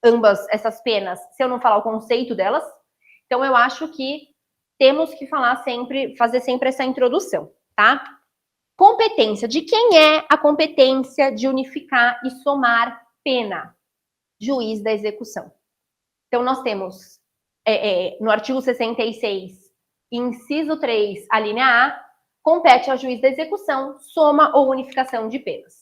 ambas essas penas, se eu não falar o conceito delas. Então eu acho que temos que falar sempre, fazer sempre essa introdução, tá? Competência. De quem é a competência de unificar e somar pena? Juiz da execução. Então, nós temos, no artigo 66, inciso 3, a linha A, compete ao juiz da execução, soma ou unificação de penas.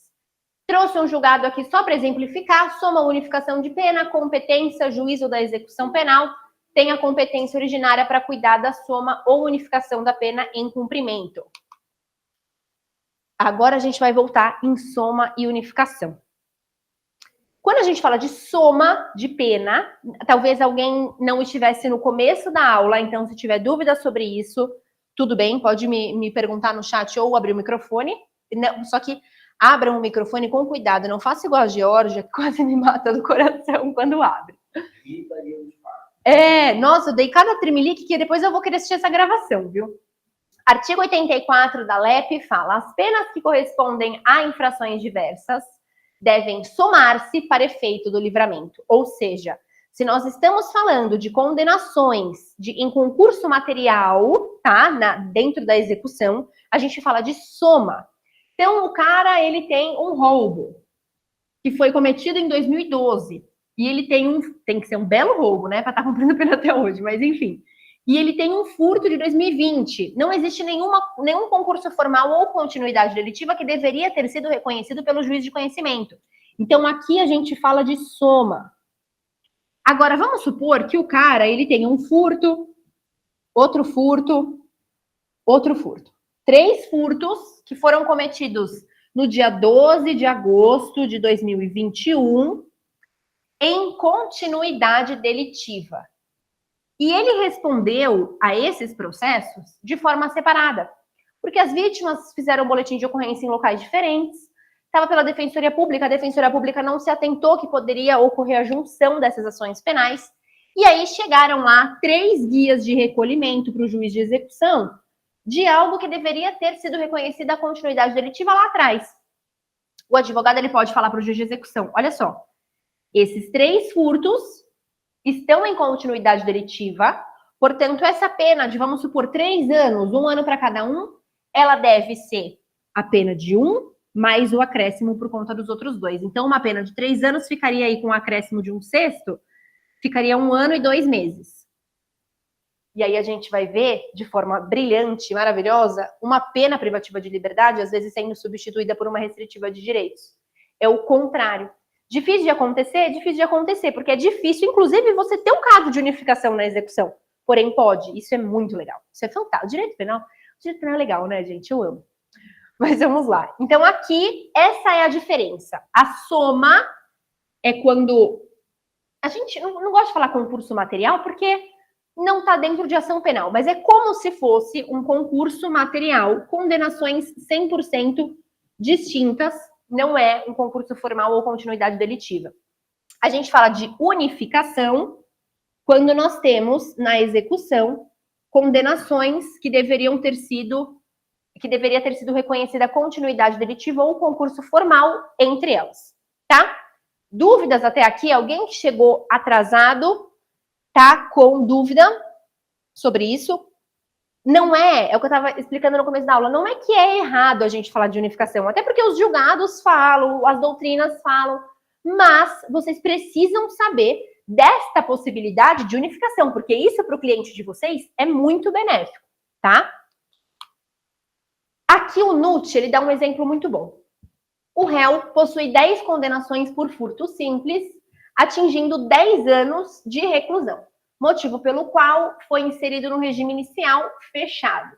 Trouxe um julgado aqui só para exemplificar, soma ou unificação de pena, competência, juízo da execução penal, tem a competência originária para cuidar da soma ou unificação da pena em cumprimento. Agora a gente vai voltar em soma e unificação. Quando a gente fala de soma de pena, talvez alguém não estivesse no começo da aula, então se tiver dúvida sobre isso, tudo bem, pode me perguntar no chat ou abrir o microfone. Não, só que abram o microfone com cuidado, não faça igual a Georgia, que quase me mata do coração quando abre. Nossa, eu dei cada tremelique que depois eu vou querer assistir essa gravação, viu? Artigo 84 da LEP fala: as penas que correspondem a infrações diversas devem somar-se para efeito do livramento. Ou seja, se nós estamos falando de condenações em concurso material, tá? Dentro da execução, a gente fala de soma. Então, o cara, ele tem um roubo que foi cometido em 2012. E ele tem que ser um belo roubo, né? Para estar cumprindo pena até hoje, mas enfim. E ele tem um furto de 2020. Não existe nenhum concurso formal ou continuidade delitiva que deveria ter sido reconhecido pelo juiz de conhecimento. Então, aqui a gente fala de soma. Agora, vamos supor que o cara, ele tem um furto, outro furto, outro furto. 3 furtos que foram cometidos no dia 12 de agosto de 2021 em continuidade delitiva. E ele respondeu a esses processos de forma separada, porque as vítimas fizeram boletim de ocorrência em locais diferentes, estava pela Defensoria Pública, a Defensoria Pública não se atentou que poderia ocorrer a junção dessas ações penais, e aí chegaram lá 3 guias de recolhimento para o juiz de execução de algo que deveria ter sido reconhecida a continuidade delitiva lá atrás. O advogado ele pode falar para o juiz de execução: olha só, esses 3 furtos estão em continuidade delitiva, Portanto, essa pena de, vamos supor, 3 anos, 1 ano para cada um, ela deve ser a pena de 1 mais o acréscimo por conta dos outros 2. Então, uma pena de 3 anos ficaria aí com um acréscimo de 1/6, ficaria 1 ano e 2 meses. E aí a gente vai ver, de forma brilhante, maravilhosa, uma pena privativa de liberdade, às vezes sendo substituída por uma restritiva de direitos. É o contrário. Difícil de acontecer? Difícil de acontecer, porque é difícil, inclusive, você ter um caso de unificação na execução. Porém, pode. Isso é muito legal. Isso é fantástico. O direito penal é legal, né, gente? Eu amo. Mas vamos lá. Então, aqui, essa é a diferença. A soma é quando... A gente não gosta de falar concurso material, porque não está dentro de ação penal, mas é como se fosse um concurso material, condenações 100% distintas, não é um concurso formal ou continuidade delitiva. A gente fala de unificação quando nós temos na execução condenações que deveria ter sido reconhecida a continuidade delitiva ou concurso formal entre elas, tá? Dúvidas até aqui? Alguém que chegou atrasado tá com dúvida sobre isso? Não é o que eu estava explicando no começo da aula, não é que é errado a gente falar de unificação, até porque os julgados falam, as doutrinas falam, mas vocês precisam saber desta possibilidade de unificação, porque isso para o cliente de vocês é muito benéfico, tá? Aqui o NUT, ele dá um exemplo muito bom. O réu possui 10 condenações por furto simples, atingindo 10 anos de reclusão, motivo pelo qual foi inserido no regime inicial fechado.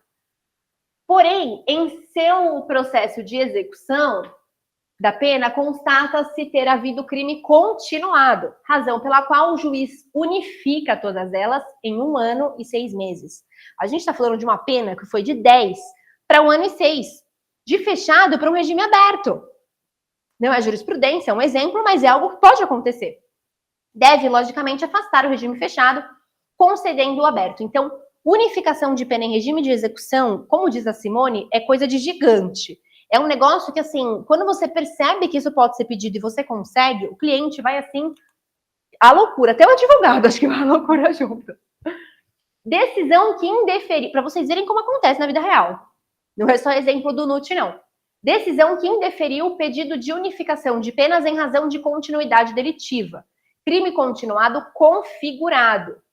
Porém, em seu processo de execução da pena, constata-se ter havido crime continuado, razão pela qual o juiz unifica todas elas em 1 ano e 6 meses. A gente está falando de uma pena que foi de 10 para 1 ano e 6, de fechado para um regime aberto. Não é jurisprudência, é um exemplo, mas é algo que pode acontecer. Deve, logicamente, afastar o regime fechado, concedendo o aberto. Então, unificação de pena em regime de execução, como diz a Simone, é coisa de gigante. É um negócio que, assim, quando você percebe que isso pode ser pedido e você consegue, o cliente vai, assim, à loucura. Até o advogado, acho que vai à loucura junto. Decisão que indeferiu, para vocês verem como acontece na vida real. Não é só exemplo do NUT, não. Decisão que indeferiu o pedido de unificação de penas em razão de continuidade delitiva. Crime continuado configurado.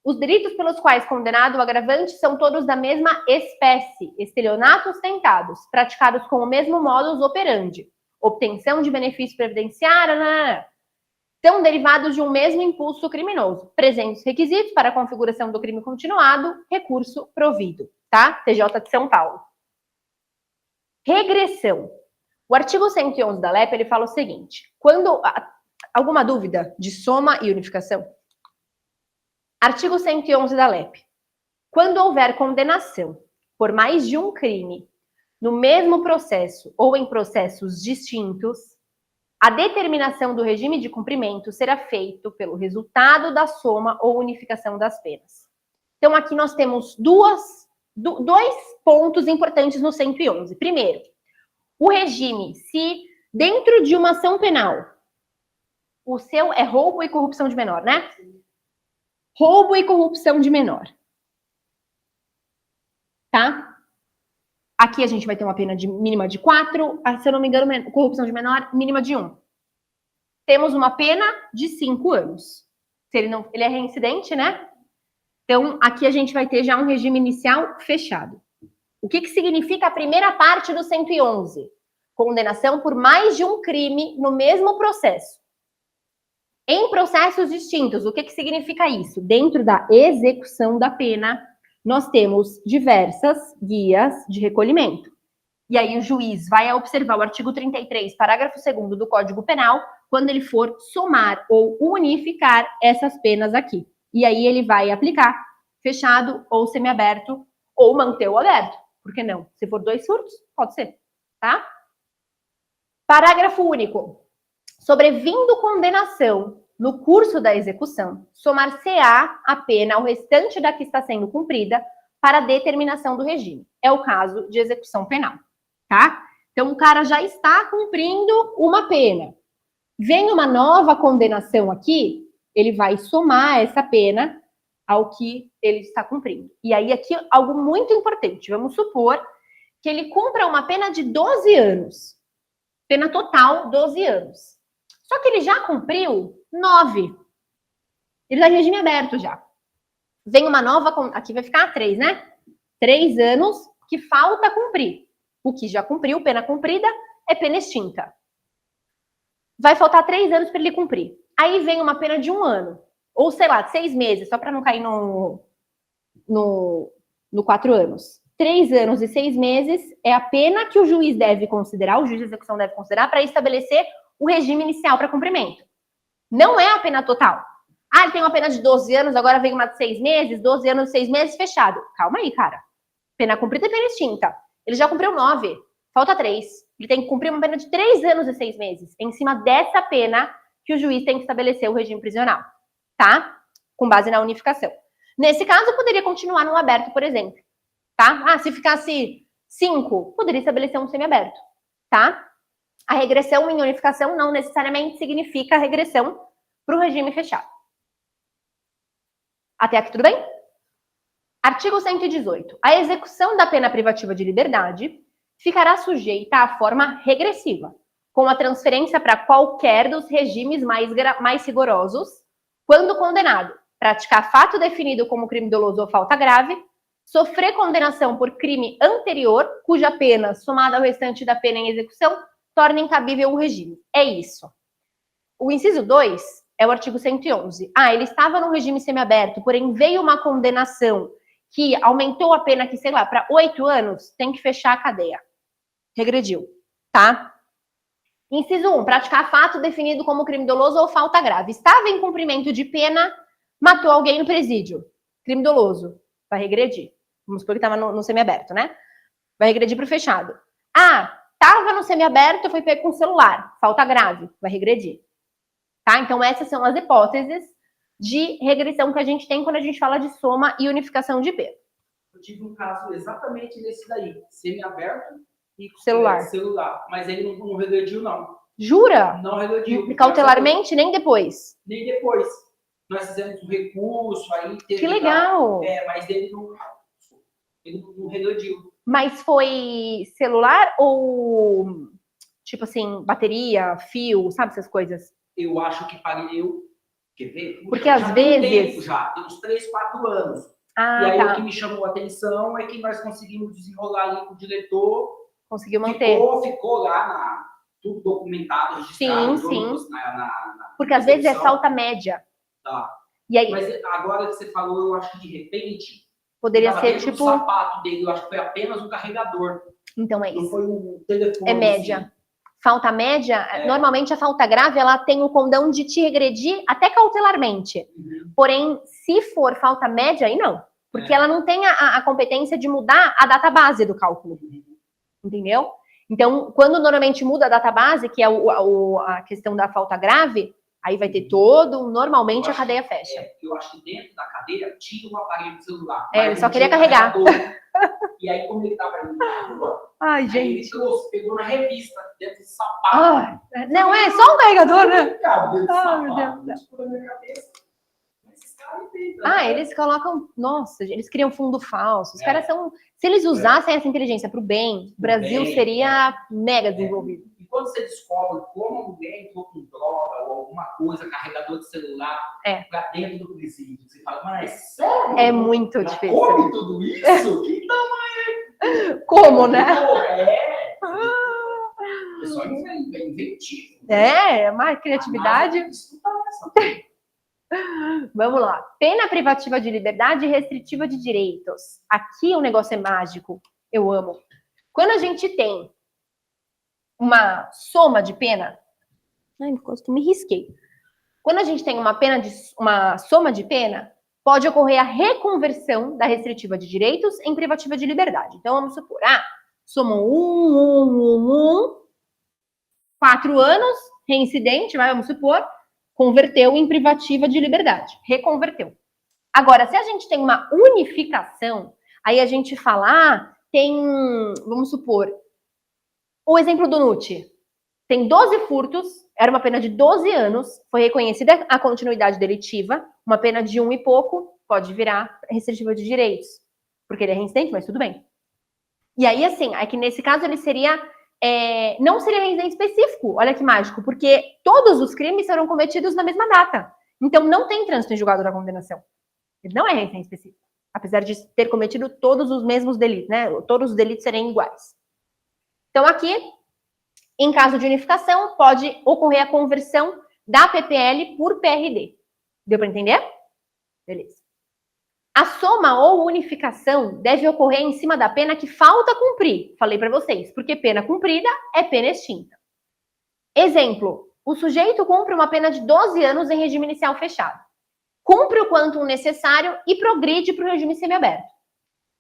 Os delitos pelos quais condenado o agravante são todos da mesma espécie, estelionatos tentados, praticados com o mesmo modus operandi, obtenção de benefício previdenciário, são derivados de um mesmo impulso criminoso, presentes requisitos para a configuração do crime continuado, recurso provido, tá? TJ de São Paulo. Regressão. O artigo 111 da LEP, ele fala o seguinte, alguma dúvida de soma e unificação? Artigo 111 da LEP. Quando houver condenação por mais de um crime no mesmo processo ou em processos distintos, a determinação do regime de cumprimento será feito pelo resultado da soma ou unificação das penas. Então, aqui nós temos dois pontos importantes no 111. Primeiro, o regime, se dentro de uma ação penal, o seu é roubo e corrupção de menor, né? Roubo e corrupção de menor. Tá? Aqui a gente vai ter uma pena mínima de 4, se eu não me engano, corrupção de menor, mínima de 1. Temos uma pena de 5 anos. Se ele é reincidente, né? Então, aqui a gente vai ter já um regime inicial fechado. O que significa a primeira parte do 111? Condenação por mais de um crime no mesmo processo. Em processos distintos, o que significa isso? Dentro da execução da pena, nós temos diversas guias de recolhimento. E aí o juiz vai observar o artigo 33, parágrafo 2º do Código Penal, quando ele for somar ou unificar essas penas aqui. E aí ele vai aplicar fechado ou semiaberto, ou manter o aberto. Por que não? Se for 2 furtos, pode ser, tá? Parágrafo único. Sobrevindo condenação no curso da execução, somar-se-á a pena ao restante da que está sendo cumprida para a determinação do regime. É o caso de execução penal, tá? Então, o cara já está cumprindo uma pena. Vem uma nova condenação aqui, ele vai somar essa pena ao que ele está cumprindo. E aí, aqui, algo muito importante. Vamos supor que ele cumpra uma pena de 12 anos. Pena total, 12 anos. Só que ele já cumpriu 9. Ele está em regime aberto já. Vem uma nova, aqui vai ficar 3, né? 3 anos que falta cumprir. O que já cumpriu, pena cumprida, é pena extinta. Vai faltar 3 anos para ele cumprir. Aí vem uma pena de 1 ano. Ou, sei lá, 6 meses, só para não cair no 4 anos. 3 anos e 6 meses é a pena que o juiz deve considerar, o juiz de execução deve considerar, para estabelecer o regime inicial para cumprimento. Não é a pena total. Ah, ele tem uma pena de 12 anos, agora vem uma de 6 meses, 12 anos, 6 meses, fechado. Calma aí, cara. Pena cumprida e pena extinta. Ele já cumpriu 9, falta 3. Ele tem que cumprir uma pena de 3 anos e 6 meses. Em cima dessa pena que o juiz tem que estabelecer o regime prisional, tá? Com base na unificação. Nesse caso, poderia continuar no aberto, por exemplo, tá? Ah, se ficasse 5, poderia estabelecer um semiaberto, tá? A regressão em unificação não necessariamente significa regressão para o regime fechado. Até aqui tudo bem? Artigo 118. A execução da pena privativa de liberdade ficará sujeita à forma regressiva, com a transferência para qualquer dos regimes mais rigorosos, quando condenado, praticar fato definido como crime doloso ou falta grave, sofrer condenação por crime anterior, cuja pena, somada ao restante da pena em execução, torna incabível o regime. É isso. O inciso 2 é o artigo 111. Ah, ele estava no regime semiaberto, porém veio uma condenação que aumentou a pena aqui, sei lá, para 8 anos, tem que fechar a cadeia. Regrediu, tá? Inciso 1, praticar fato definido como crime doloso ou falta grave. Estava em cumprimento de pena, matou alguém no presídio. Crime doloso. Vai regredir. Vamos supor que estava no semiaberto, né? Vai regredir para o fechado. Ah, estava no semiaberto, foi pego com celular. Falta grave. Vai regredir. Tá? Então, essas são as hipóteses de regressão que a gente tem quando a gente fala de soma e unificação de pena. Eu tive um caso exatamente desse daí. Semiaberto e celular. Mas ele não regrediu, não. Jura? Não regrediu. Cautelarmente, nem depois? Nem depois. Nós fizemos um recurso, aí teve... Que legal! Mas ele não regrediu. Mas foi celular ou, tipo assim, bateria, fio, sabe essas coisas? Eu acho que paguei eu. Quer ver? Porque às vezes... Tem uns 3, 4 anos. Ah, e aí tá. o que me chamou a atenção é que nós conseguimos desenrolar ali com o diretor. Conseguiu manter. Ficou lá, tudo documentado, registrado. Sim. Na porque às vezes é falta média. Tá. E aí, mas agora que você falou, eu acho que de repente... poderia ser tipo... O sapato dele, eu acho que foi apenas um carregador. Então é isso. Não foi um telefone. É média. Assim. Falta média, normalmente a falta grave, ela tem o condão de te regredir até cautelarmente. Uhum. Porém, se for falta média, aí não. Porque ela não tem a competência de mudar a data base do cálculo. Uhum. Entendeu? Então, quando normalmente muda a data base, que é a questão da falta grave, aí vai ter normalmente a cadeia fecha. Eu acho que dentro da cadeia tinha um aparelho de celular. Ele só queria carregar. E aí, como ele estava indo na rua, ai, gente. Ele pegou na revista, dentro do sapato. Não, é só um carregador, né? Meu Deus do céu. Eles colocam... Nossa, eles criam fundo falso. Os caras são... Se eles usassem essa inteligência para o bem, o Brasil seria mega desenvolvido. E quando você descobre como a mulher entrou com droga ou alguma coisa, carregador de celular, para dentro do presídio, você fala, mas é sério? É muito difícil. Come tudo isso? Que tamanho! Como, né? O pessoal é inventivo. Mais criatividade. Vamos lá. Pena privativa de liberdade e restritiva de direitos. Aqui o negócio é mágico. Eu amo. Quando a gente tem uma soma de pena... Ai, me risquei. Quando a gente tem uma soma de pena, pode ocorrer a reconversão da restritiva de direitos em privativa de liberdade. Então, vamos supor, somam 4 anos, reincidente, vamos supor, converteu em privativa de liberdade. Reconverteu. Agora, se a gente tem uma unificação, aí a gente fala, vamos supor, o exemplo do Nutti. Tem 12 furtos, era uma pena de 12 anos, foi reconhecida a continuidade delitiva, uma pena de 1 e pouco, pode virar restritiva de direitos, porque ele é reincidente, mas tudo bem. E aí, assim, é que nesse caso ele seria, não seria reincidente específico, olha que mágico, porque todos os crimes serão cometidos na mesma data. Então, não tem trânsito em julgado da condenação. Ele não é reincidente específico, apesar de ter cometido todos os mesmos delitos, né? Todos os delitos serem iguais. Então, aqui, em caso de unificação, pode ocorrer a conversão da PPL por PRD. Deu para entender? Beleza. A soma ou unificação deve ocorrer em cima da pena que falta cumprir. Falei para vocês, porque pena cumprida é pena extinta. Exemplo, o sujeito cumpre uma pena de 12 anos em regime inicial fechado. Cumpre o quantum necessário e progride para o regime semiaberto.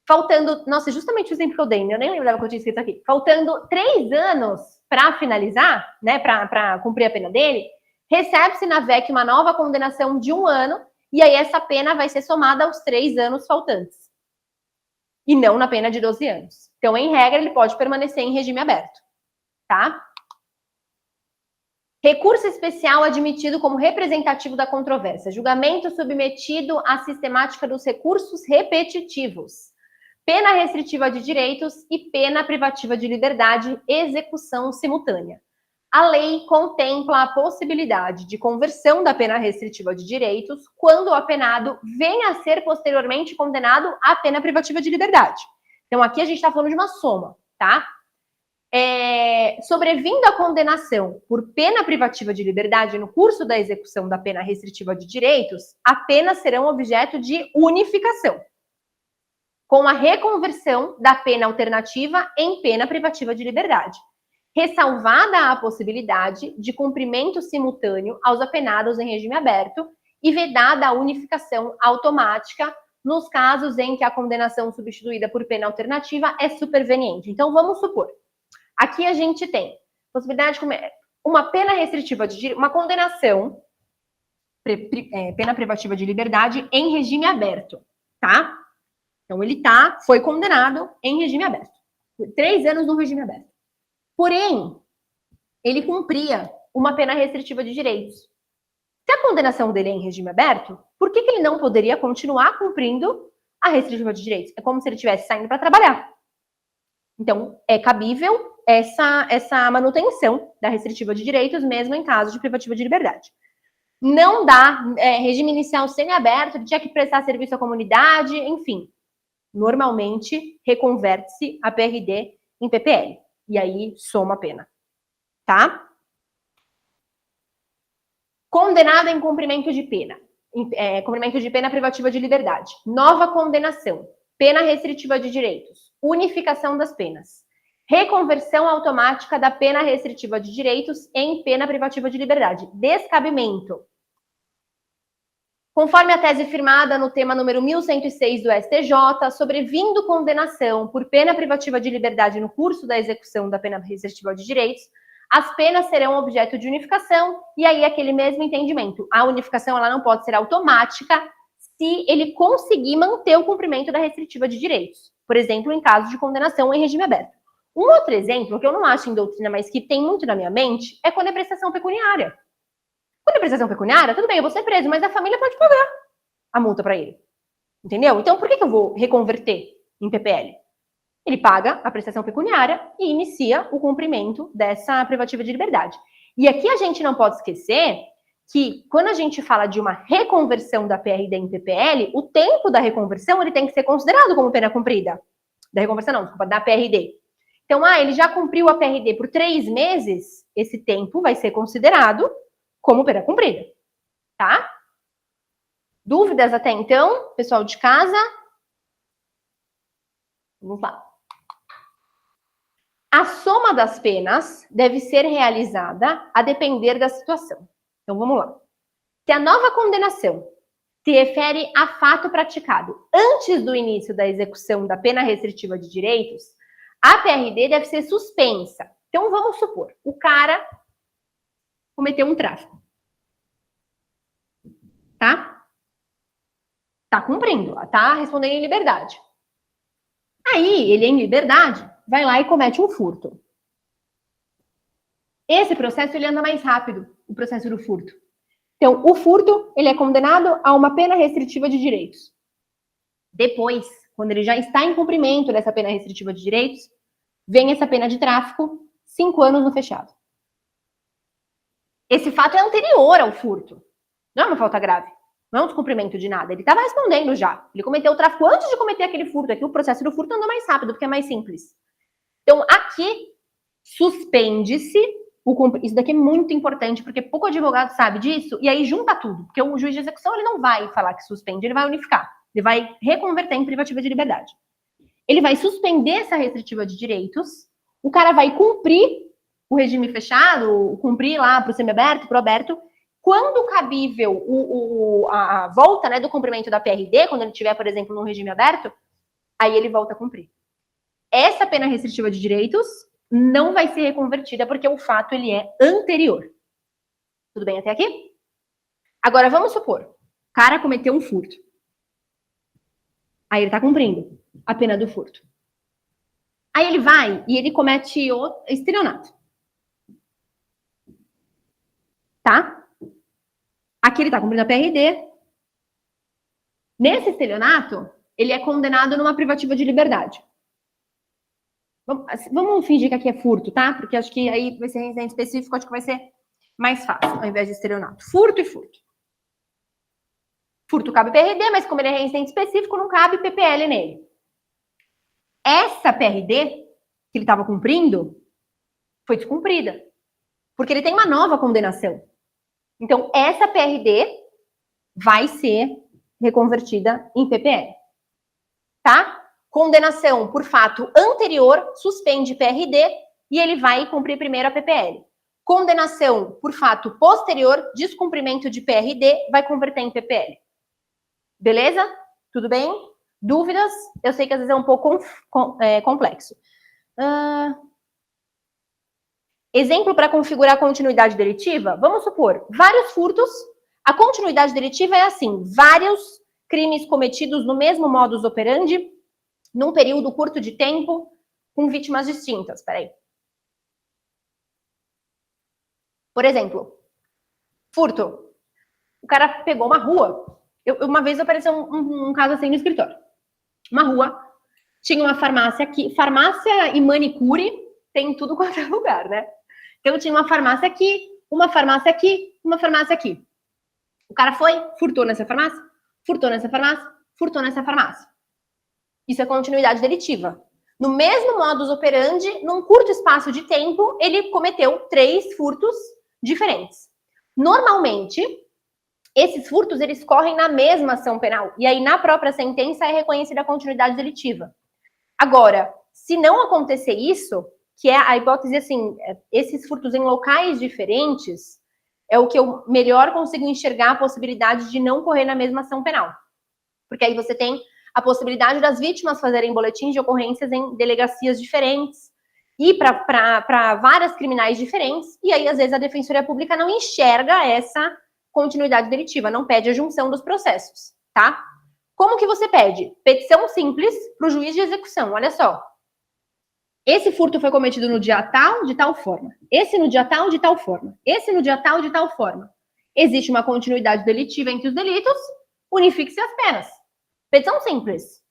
Faltando, nossa, justamente o exemplo que eu dei, eu nem lembrava que eu tinha escrito aqui. Faltando 3 anos para finalizar, né, para cumprir a pena dele, recebe-se na VEC uma nova condenação de 1 ano, e aí essa pena vai ser somada aos 3 anos faltantes. E não na pena de 12 anos. Então, em regra, ele pode permanecer em regime aberto. Tá? Recurso especial admitido como representativo da controvérsia. Julgamento submetido à sistemática dos recursos repetitivos. Pena restritiva de direitos e pena privativa de liberdade, execução simultânea. A lei contempla a possibilidade de conversão da pena restritiva de direitos quando o apenado venha a ser posteriormente condenado à pena privativa de liberdade. Então, aqui a gente está falando de uma soma, tá? Sobrevindo a condenação por pena privativa de liberdade no curso da execução da pena restritiva de direitos, apenas serão objeto de unificação, com a reconversão da pena alternativa em pena privativa de liberdade, ressalvada a possibilidade de cumprimento simultâneo aos apenados em regime aberto e vedada a unificação automática nos casos em que a condenação substituída por pena alternativa é superveniente. Então, vamos supor, aqui a gente tem possibilidade de uma pena restritiva de uma condenação, pena privativa de liberdade em regime aberto, tá? Então, ele foi condenado em regime aberto. 3 anos no regime aberto. Porém, ele cumpria uma pena restritiva de direitos. Se a condenação dele é em regime aberto, por que ele não poderia continuar cumprindo a restritiva de direitos? É como se ele estivesse saindo para trabalhar. Então, é cabível essa manutenção da restritiva de direitos, mesmo em caso de privativa de liberdade. Não dá regime inicial semiaberto, ele tinha que prestar serviço à comunidade, enfim. Normalmente, reconverte-se a PRD em PPL. E aí, soma a pena. Tá? Condenado em cumprimento de pena. Cumprimento de pena privativa de liberdade. Nova condenação. Pena restritiva de direitos. Unificação das penas. Reconversão automática da pena restritiva de direitos em pena privativa de liberdade. Descabimento. Conforme a tese firmada no tema número 1106 do STJ, sobrevindo condenação por pena privativa de liberdade no curso da execução da pena restritiva de direitos, as penas serão objeto de unificação, e aí aquele mesmo entendimento. A unificação ela não pode ser automática se ele conseguir manter o cumprimento da restritiva de direitos. Por exemplo, em caso de condenação em regime aberto. Um outro exemplo, que eu não acho em doutrina, mas que tem muito na minha mente, é quando é prestação pecuniária. Quando é prestação pecuniária, tudo bem, eu vou ser preso, mas a família pode pagar a multa para ele. Entendeu? Então, por que eu vou reconverter em PPL? Ele paga a prestação pecuniária e inicia o cumprimento dessa privativa de liberdade. E aqui a gente não pode esquecer que, quando a gente fala de uma reconversão da PRD em PPL, o tempo da reconversão ele tem que ser considerado como pena cumprida. Da reconversão não, desculpa, da PRD. Então, ele já cumpriu a PRD por 3 meses, esse tempo vai ser considerado como pena cumprida, tá? Dúvidas até então, pessoal de casa? Vamos lá. A soma das penas deve ser realizada a depender da situação. Então, vamos lá. Se a nova condenação se refere a fato praticado antes do início da execução da pena restritiva de direitos, a PRD deve ser suspensa. Então, vamos supor, o cara cometeu um tráfico. Tá? Tá cumprindo, tá respondendo em liberdade. Aí, ele em liberdade, vai lá e comete um furto. Esse processo, ele anda mais rápido, o processo do furto. Então, o furto, ele é condenado a uma pena restritiva de direitos. Depois, quando ele já está em cumprimento dessa pena restritiva de direitos, vem essa pena de tráfico, 5 anos no fechado. Esse fato é anterior ao furto. Não é uma falta grave. Não é um descumprimento de nada. Ele estava respondendo já. Ele cometeu o tráfico antes de cometer aquele furto. Aqui o processo do furto andou mais rápido, porque é mais simples. Então, aqui, suspende-se o cumprimento. Isso daqui é muito importante, porque pouco advogado sabe disso, e aí junta tudo. Porque o juiz de execução, ele não vai falar que suspende, ele vai unificar. Ele vai reconverter em privativa de liberdade. Ele vai suspender essa restritiva de direitos, o cara vai cumprir o regime fechado, cumprir lá para o semiaberto, para o aberto, quando cabível a volta, né, do cumprimento da PRD, quando ele estiver, por exemplo, no regime aberto, aí ele volta a cumprir. Essa pena restritiva de direitos não vai ser reconvertida porque o fato ele é anterior. Tudo bem até aqui? Agora, vamos supor, o cara cometeu um furto. Aí ele está cumprindo a pena do furto. Aí ele vai e ele comete o estelionato. Tá? Aqui ele está cumprindo a PRD. Nesse estelionato, ele é condenado numa privativa de liberdade. Vamos fingir que aqui é furto, tá? Porque acho que aí vai ser reincidente específico, acho que vai ser mais fácil, ao invés de estelionato. Furto e furto. Furto cabe PRD, mas como ele é reincidente específico, não cabe PPL nele. Essa PRD que ele estava cumprindo foi descumprida. Porque ele tem uma nova condenação. Então, essa PRD vai ser reconvertida em PPL. Tá? Condenação por fato anterior, suspende PRD e ele vai cumprir primeiro a PPL. Condenação por fato posterior, descumprimento de PRD, vai converter em PPL. Beleza? Tudo bem? Dúvidas? Eu sei que às vezes é um pouco complexo. Exemplo para configurar a continuidade delitiva? Vamos supor, vários furtos. A continuidade delitiva é assim, vários crimes cometidos no mesmo modus operandi, num período curto de tempo, com vítimas distintas. Peraí. Por exemplo, furto. O cara pegou uma rua. Uma vez apareceu um caso assim no escritório. Uma rua, tinha uma farmácia aqui. Farmácia e manicure tem em tudo quanto é lugar, né? Então tinha uma farmácia aqui, uma farmácia aqui, uma farmácia aqui. O cara foi, furtou nessa farmácia, furtou nessa farmácia, furtou nessa farmácia. Isso é continuidade delitiva. No mesmo modus operandi, num curto espaço de tempo, ele cometeu 3 furtos diferentes. Normalmente, esses furtos, eles correm na mesma ação penal. E aí, na própria sentença, é reconhecida a continuidade delitiva. Agora, se não acontecer isso, que é a hipótese assim, esses furtos em locais diferentes, é o que eu melhor consigo enxergar a possibilidade de não correr na mesma ação penal. Porque aí você tem a possibilidade das vítimas fazerem boletins de ocorrências em delegacias diferentes e para várias criminais diferentes, e aí, às vezes, a Defensoria Pública não enxerga essa continuidade delitiva, não pede a junção dos processos, tá? Como que você pede? Petição simples para o juiz de execução, olha só. Esse furto foi cometido no dia tal, de tal forma. Esse no dia tal, de tal forma. Esse no dia tal, de tal forma. Existe uma continuidade delitiva entre os delitos, unifique-se as penas. Petição simples.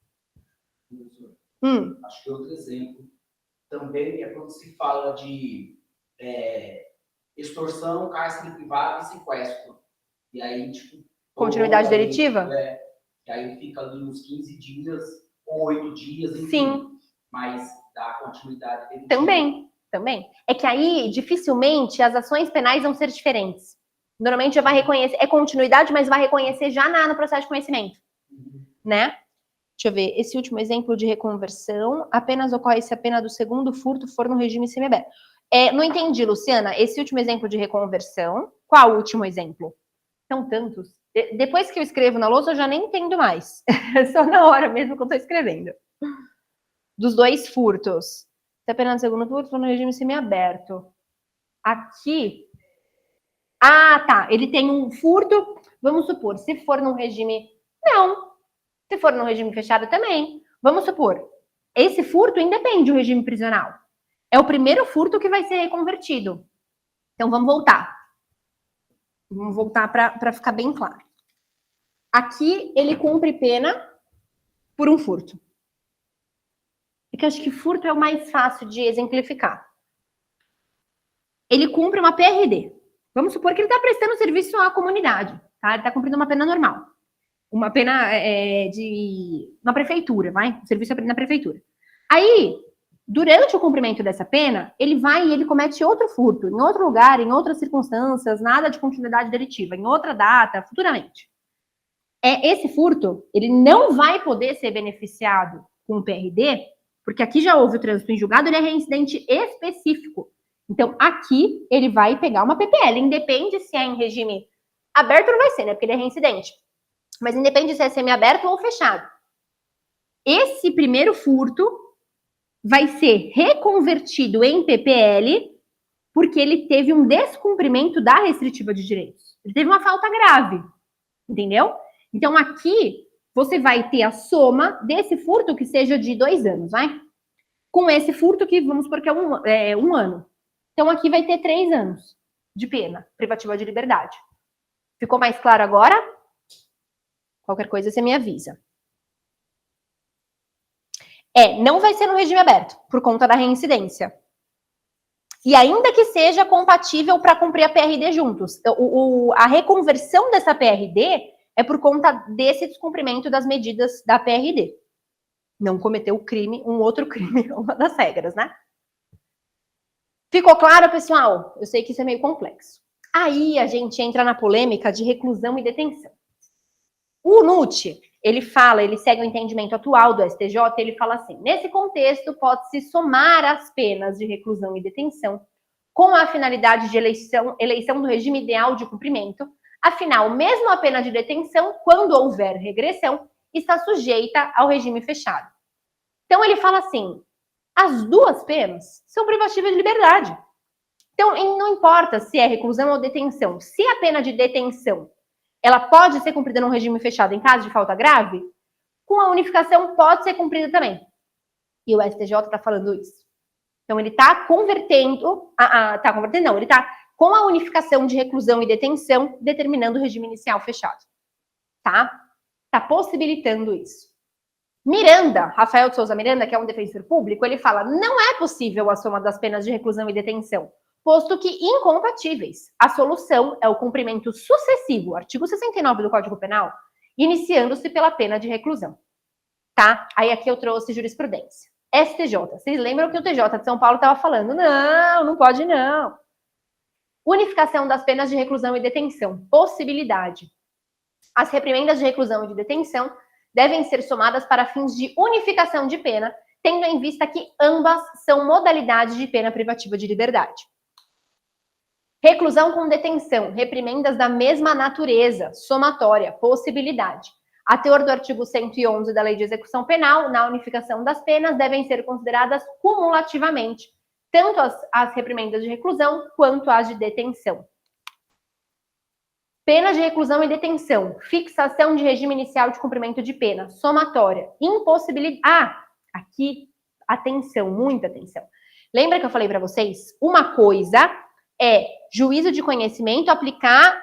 Acho que outro exemplo também é quando se fala de extorsão, cárcere privado e sequestro. E aí, tipo... Continuidade delitiva? E aí fica ali uns 15 dias, ou 8 dias, enfim. Sim. Mas dá continuidade delitiva. Também. É que aí, dificilmente, as ações penais vão ser diferentes. Normalmente já vai reconhecer, é continuidade, mas vai reconhecer já no processo de conhecimento. Né? Deixa eu ver, esse último exemplo de reconversão apenas ocorre se a pena do segundo furto for no regime semiaberto. Não entendi, Luciana, esse último exemplo de reconversão, qual o último exemplo? São tantos. Depois que eu escrevo na lousa, eu já nem entendo mais. É só na hora mesmo que eu estou escrevendo. Dos 2 furtos. Se a pena do segundo furto for no regime semiaberto. Aqui... Ah, tá. Ele tem um furto, vamos supor, se for num regime... Não. Se for num regime fechado também. Vamos supor, esse furto independe do regime prisional. É o primeiro furto que vai ser reconvertido. Então, vamos voltar. Vamos voltar para ficar bem claro. Aqui, ele cumpre pena por um furto? É que eu acho que furto é o mais fácil de exemplificar. Ele cumpre uma PRD. Vamos supor que ele está prestando serviço à comunidade, tá? Ele está cumprindo uma pena normal. Uma pena na prefeitura, vai? Serviço na prefeitura. Aí, durante o cumprimento dessa pena, ele vai e ele comete outro furto, em outro lugar, em outras circunstâncias, nada de continuidade delitiva, em outra data, futuramente. Esse furto, ele não vai poder ser beneficiado com o PRD, porque aqui já houve o trânsito em julgado, ele é reincidente específico. Então, aqui, ele vai pegar uma PPL, independe se é em regime aberto, não vai ser, né, porque ele é reincidente. Mas independe se é semiaberto ou fechado. Esse primeiro furto vai ser reconvertido em PPL porque ele teve um descumprimento da restritiva de direitos. Ele teve uma falta grave, entendeu? Então, aqui, você vai ter a soma desse furto que seja de 2 anos, vai? Com esse furto que, vamos supor que é um ano. Então, aqui vai ter 3 anos de pena privativa de liberdade. Ficou mais claro agora? Qualquer coisa você me avisa. Não vai ser no regime aberto, por conta da reincidência. E ainda que seja compatível para cumprir a PRD juntos. A reconversão dessa PRD é por conta desse descumprimento das medidas da PRD. Não cometeu o crime, um outro crime, uma das regras, né? Ficou claro, pessoal? Eu sei que isso é meio complexo. Aí a gente entra na polêmica de reclusão e detenção. O NUT, ele segue o entendimento atual do STJ, ele fala assim, nesse contexto pode-se somar as penas de reclusão e detenção com a finalidade de eleição do regime ideal de cumprimento, afinal, mesmo a pena de detenção, quando houver regressão, está sujeita ao regime fechado. Então ele fala assim, as duas penas são privativas de liberdade. Então, não importa se é reclusão ou detenção, se a pena de detenção ela pode ser cumprida num regime fechado em caso de falta grave, com a unificação pode ser cumprida também. E o STJ está falando isso. Então, ele está convertendo, ele está com a unificação de reclusão e detenção, determinando o regime inicial fechado. Tá? Está possibilitando isso. Miranda, Rafael de Souza Miranda, que é um defensor público, ele fala, não é possível a soma das penas de reclusão e detenção, posto que incompatíveis. A solução é o cumprimento sucessivo, artigo 69 do Código Penal, iniciando-se pela pena de reclusão. Tá? Aí aqui eu trouxe jurisprudência. STJ. Vocês lembram que o TJ de São Paulo estava falando, não pode não. Unificação das penas de reclusão e detenção. Possibilidade. As reprimendas de reclusão e de detenção devem ser somadas para fins de unificação de pena, tendo em vista que ambas são modalidades de pena privativa de liberdade. Reclusão com detenção, reprimendas da mesma natureza, somatória, possibilidade. A teor do artigo 111 da Lei de Execução Penal, na unificação das penas, devem ser consideradas cumulativamente, tanto as reprimendas de reclusão quanto as de detenção. Pena de reclusão e detenção, fixação de regime inicial de cumprimento de pena, somatória, impossibilidade. Aqui, atenção, muita atenção. Lembra que eu falei para vocês? Uma coisa é juízo de conhecimento, aplicar,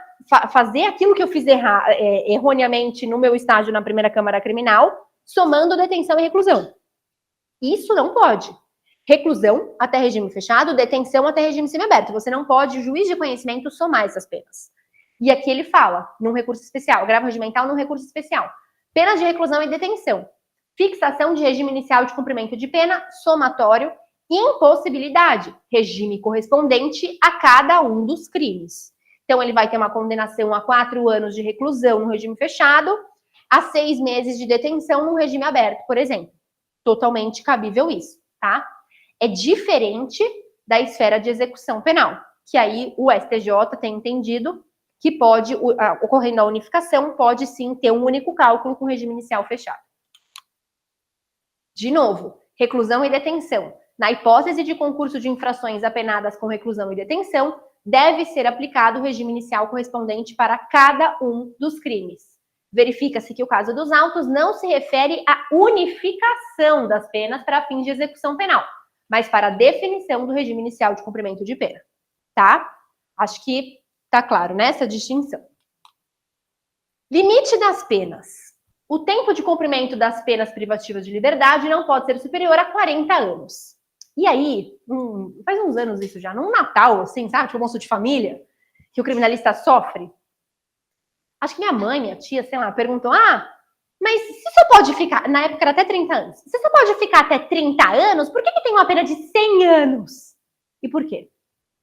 fazer aquilo que eu fiz erroneamente no meu estágio na primeira Câmara Criminal, somando detenção e reclusão. Isso não pode. Reclusão até regime fechado, detenção até regime semiaberto. Você não pode, juiz de conhecimento, somar essas penas. E aqui ele fala, num recurso especial, agravo regimental num recurso especial. Penas de reclusão e detenção. Fixação de regime inicial de cumprimento de pena, somatório, impossibilidade, regime correspondente a cada um dos crimes. Então, ele vai ter uma condenação a 4 anos de reclusão no regime fechado, a 6 meses de detenção no regime aberto, por exemplo. Totalmente cabível isso, tá? É diferente da esfera de execução penal, que aí o STJ tem entendido que pode, ocorrendo a unificação, pode sim ter um único cálculo com regime inicial fechado. De novo, reclusão e detenção. Na hipótese de concurso de infrações apenadas com reclusão e detenção, deve ser aplicado o regime inicial correspondente para cada um dos crimes. Verifica-se que o caso dos autos não se refere à unificação das penas para fins de execução penal, mas para a definição do regime inicial de cumprimento de pena. Tá? Acho que tá claro, né, essa distinção. Limite das penas. o tempo de cumprimento das penas privativas de liberdade não pode ser superior a 40 anos. E aí, faz uns anos isso já, num Natal, assim, sabe, tipo almoço de família, que o criminalista sofre. Acho que minha mãe, minha tia, sei lá, perguntou, mas se só pode ficar, na época era até 30 anos, se só pode ficar até 30 anos, por que tem uma pena de 100 anos? E por quê?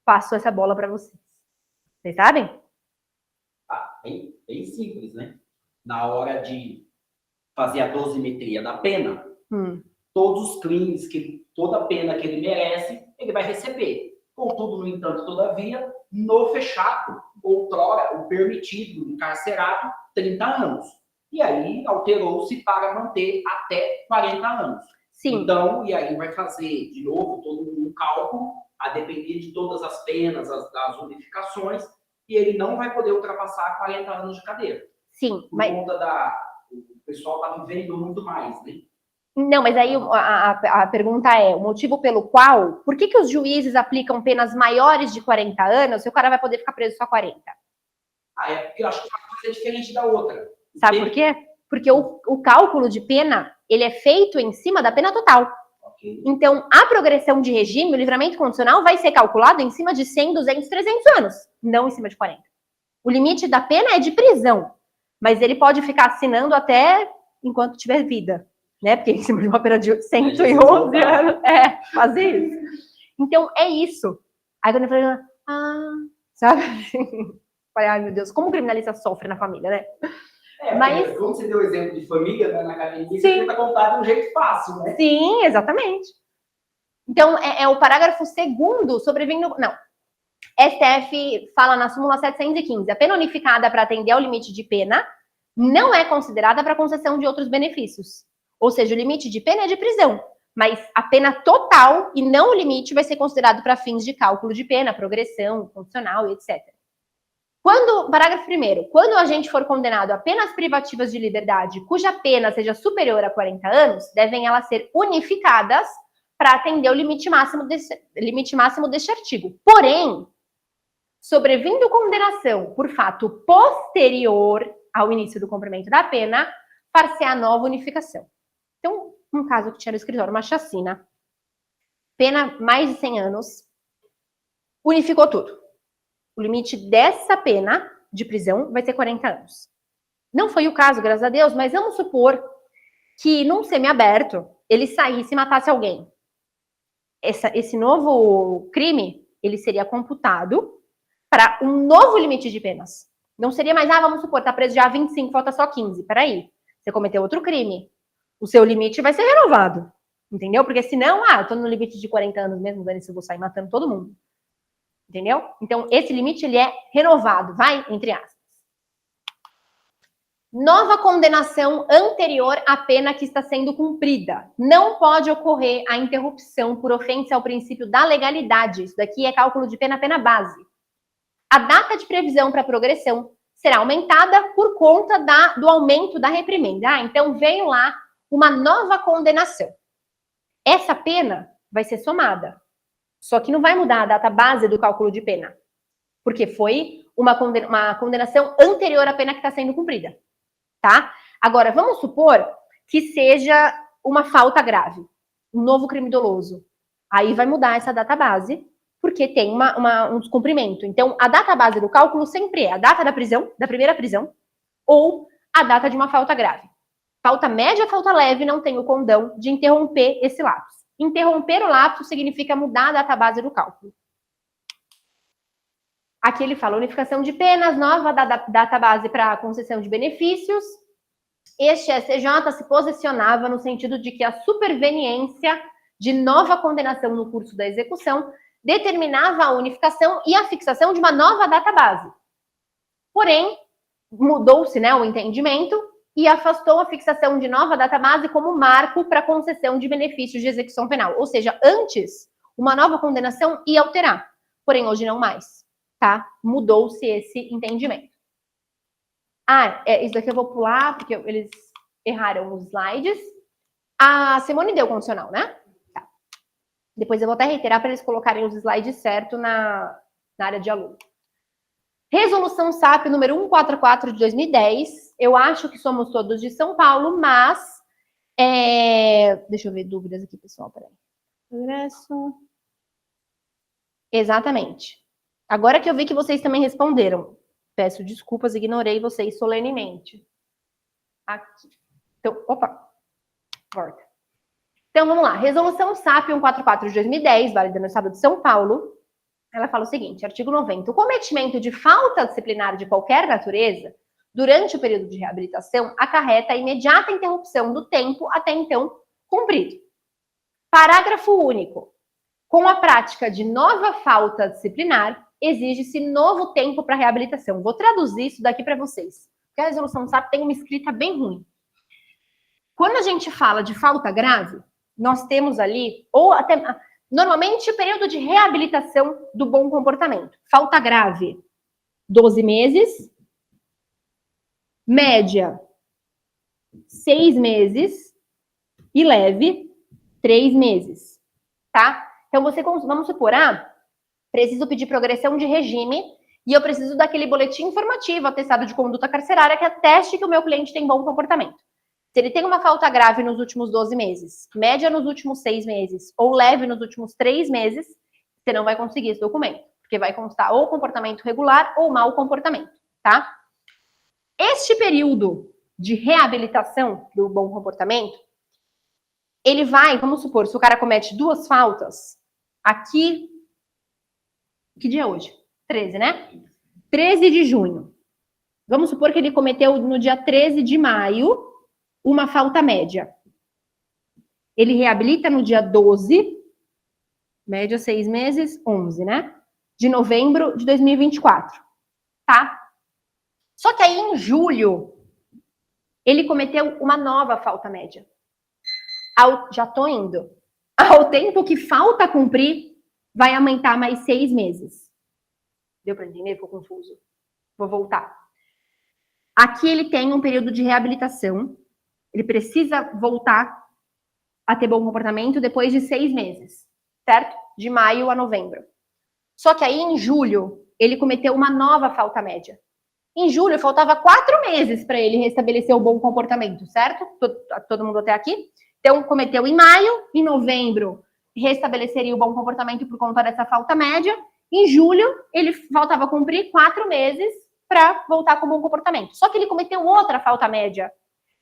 Passo essa bola para vocês. Vocês sabem? Bem simples, né? Na hora de fazer a dosimetria da pena, todos os crimes, toda a pena que ele merece, ele vai receber. Contudo, no entanto, todavia, no fechado, outrora, o permitido, encarcerado, 30 anos. E aí, alterou-se para manter até 40 anos. Sim. Então, e aí vai fazer, de novo, todo um cálculo, a depender de todas as penas, das unificações, e ele não vai poder ultrapassar 40 anos de cadeia. Sim, por conta o pessoal está vivendo muito mais, né? Não, mas aí a pergunta é, o motivo pelo qual, por que os juízes aplicam penas maiores de 40 anos se o cara vai poder ficar preso só 40? Porque eu acho que uma coisa é diferente da outra. Sabe por quê? Porque o cálculo de pena, ele é feito em cima da pena total. Okay. Então, a progressão de regime, o livramento condicional, vai ser calculado em cima de 100, 200, 300 anos, não em cima de 40. O limite da pena é de prisão, mas ele pode ficar assinando até enquanto tiver vida, né? Porque em cima de uma pena de 111 anos, fazer isso. Então, é isso. Aí quando eu falei, sabe? Falei, ai meu Deus, como o criminalista sofre na família, né? Mas como você deu o exemplo de família, né, na academia, você tenta contar de um jeito fácil, né? Sim, exatamente. Então, é o parágrafo 2º sobrevindo... Não. STF fala na súmula 715, a pena unificada para atender ao limite de pena não é considerada para concessão de outros benefícios. Ou seja, o limite de pena é de prisão, mas a pena total e não o limite vai ser considerado para fins de cálculo de pena, progressão, condicional e etc. Parágrafo 1º, quando a gente for condenado a penas privativas de liberdade cuja pena seja superior a 40 anos, devem elas ser unificadas para atender o limite máximo deste artigo. Porém, sobrevindo condenação por fato posterior ao início do cumprimento da pena, far-se-á nova unificação. Então, um caso que tinha no escritório, uma chacina, pena mais de 100 anos, unificou tudo. O limite dessa pena de prisão vai ser 40 anos. Não foi o caso, graças a Deus, mas vamos supor que num semiaberto ele saísse e matasse alguém. Esse novo crime, ele seria computado para um novo limite de penas. Não seria mais, vamos supor, tá preso já há 25, falta só 15. Peraí, você cometeu outro crime. O seu limite vai ser renovado. Entendeu? Porque senão, eu tô no limite de 40 anos mesmo, Dani, se eu vou sair matando todo mundo. Entendeu? Então, esse limite, ele é renovado, vai, entre aspas. Nova condenação anterior à pena que está sendo cumprida. Não pode ocorrer a interrupção por ofensa ao princípio da legalidade. Isso daqui é cálculo de pena base. A data de previsão para progressão será aumentada por conta do aumento da reprimenda. Então, veio lá uma nova condenação. Essa pena vai ser somada. Só que não vai mudar a data base do cálculo de pena. Porque foi uma condenação anterior à pena que está sendo cumprida. Tá? Agora, vamos supor que seja uma falta grave. Um novo crime doloso. Aí vai mudar essa data base, porque tem um descumprimento. Então, a data base do cálculo sempre é a data da prisão, da primeira prisão, ou a data de uma falta grave. Falta média, falta leve, não tem o condão de interromper esse lapso. Interromper o lapso significa mudar a data base do cálculo. Aqui ele fala unificação de penas, nova data base para concessão de benefícios. Este STJ se posicionava no sentido de que a superveniência de nova condenação no curso da execução determinava a unificação e a fixação de uma nova data base. Porém, mudou-se, né, o entendimento e afastou a fixação de nova data base como marco para concessão de benefícios de execução penal. Ou seja, antes, uma nova condenação ia alterar, porém hoje não mais, tá? Mudou-se esse entendimento. Isso daqui eu vou pular, porque eles erraram os slides. A Simone deu condicional, né? Tá. Depois eu vou até reiterar para eles colocarem os slides certo na área de aluno. Resolução SAP número 144 de 2010. Eu acho que somos todos de São Paulo, mas... Deixa eu ver dúvidas aqui, pessoal. Peraí. Progresso. Exatamente. Agora que eu vi que vocês também responderam. Peço desculpas, ignorei vocês solenemente. Aqui. Então, opa. Volta. Então, vamos lá. Resolução SAP 144 de 2010, válida no estado de São Paulo. Ela fala o seguinte, artigo 90. O cometimento de falta disciplinar de qualquer natureza, durante o período de reabilitação, acarreta a imediata interrupção do tempo até então cumprido. Parágrafo único. Com a prática de nova falta disciplinar, exige-se novo tempo para reabilitação. Vou traduzir isso daqui para vocês, porque a resolução SAP tem uma escrita bem ruim. Quando a gente fala de falta grave, nós temos ali, ou até, normalmente, o período de reabilitação do bom comportamento. Falta grave, 12 meses. Média, 6 meses. E leve, 3 meses. Tá? Então, vamos supor, preciso pedir progressão de regime e eu preciso daquele boletim informativo, atestado de conduta carcerária, que ateste que o meu cliente tem bom comportamento. Se ele tem uma falta grave nos últimos 12 meses, média nos últimos 6 meses ou leve nos últimos 3 meses, você não vai conseguir esse documento, porque vai constar ou comportamento regular ou mau comportamento, tá? Este período de reabilitação do bom comportamento, ele vai, vamos supor, se o cara comete 2 faltas, aqui, que dia é hoje? 13, né? 13 de junho. Vamos supor que ele cometeu no dia 13 de maio, uma falta média. Ele reabilita no dia 12, média 6 meses, 11, né? De novembro de 2024, tá? Só que aí em julho, ele cometeu uma nova falta média. Já tô indo. Ao tempo que falta cumprir, vai aumentar mais 6 meses. Deu para entender? Ficou confuso. Vou voltar. Aqui ele tem um período de reabilitação. Ele precisa voltar a ter bom comportamento depois de 6 meses, certo? De maio a novembro. Só que aí, em julho, ele cometeu uma nova falta média. Em julho, faltava 4 meses para ele restabelecer o bom comportamento, certo? Todo mundo até aqui? Então, cometeu em maio, em novembro, restabeleceria o bom comportamento por conta dessa falta média. Em julho, ele faltava cumprir 4 meses para voltar com o bom comportamento. Só que ele cometeu outra falta média.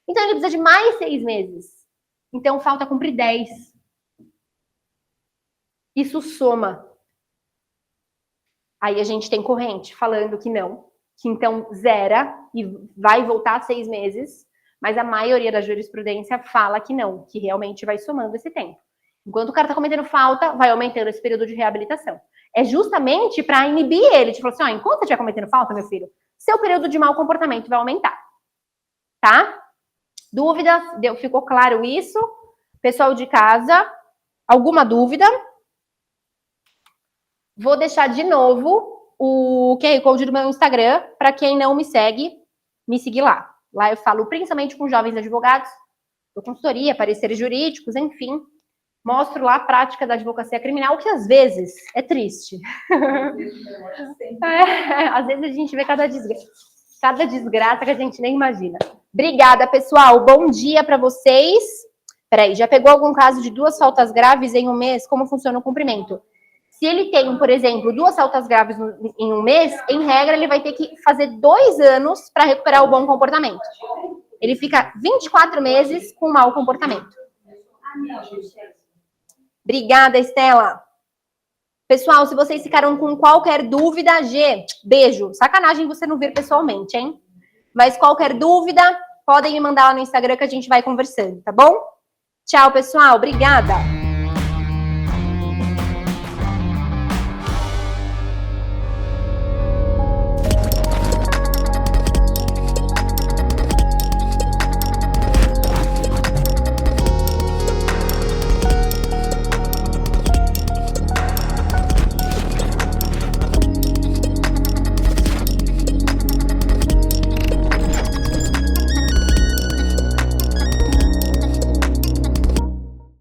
Então, ele precisa de mais 6 meses. Então, falta cumprir 10. Isso soma. Aí a gente tem corrente falando que não. Que então zera e vai voltar 6 meses. Mas a maioria da jurisprudência fala que não. Que realmente vai somando esse tempo. Enquanto o cara está cometendo falta, vai aumentando esse período de reabilitação. É justamente para inibir ele. Tipo assim, enquanto você estiver cometendo falta, meu filho, seu período de mau comportamento vai aumentar. Tá? Dúvidas? Ficou claro isso? Pessoal de casa, alguma dúvida? Vou deixar de novo o QR Code do meu Instagram, para quem não me segue, me seguir lá. Lá eu falo principalmente com jovens advogados, dou consultoria, pareceres jurídicos, enfim. Mostro lá a prática da advocacia criminal, que às vezes é triste. Às vezes a gente vê cada desgraça que a gente nem imagina. Obrigada, pessoal. Bom dia para vocês. Peraí, já pegou algum caso de 2 faltas graves em um mês? Como funciona o cumprimento? Se ele tem, por exemplo, 2 faltas graves em um mês, em regra, ele vai ter que fazer 2 anos para recuperar o bom comportamento. Ele fica 24 meses com mau comportamento. Obrigada, Estela. Pessoal, se vocês ficaram com qualquer dúvida, G, beijo. Sacanagem você não vir pessoalmente, hein? Mas qualquer dúvida, podem me mandar lá no Instagram que a gente vai conversando, tá bom? Tchau, pessoal. Obrigada.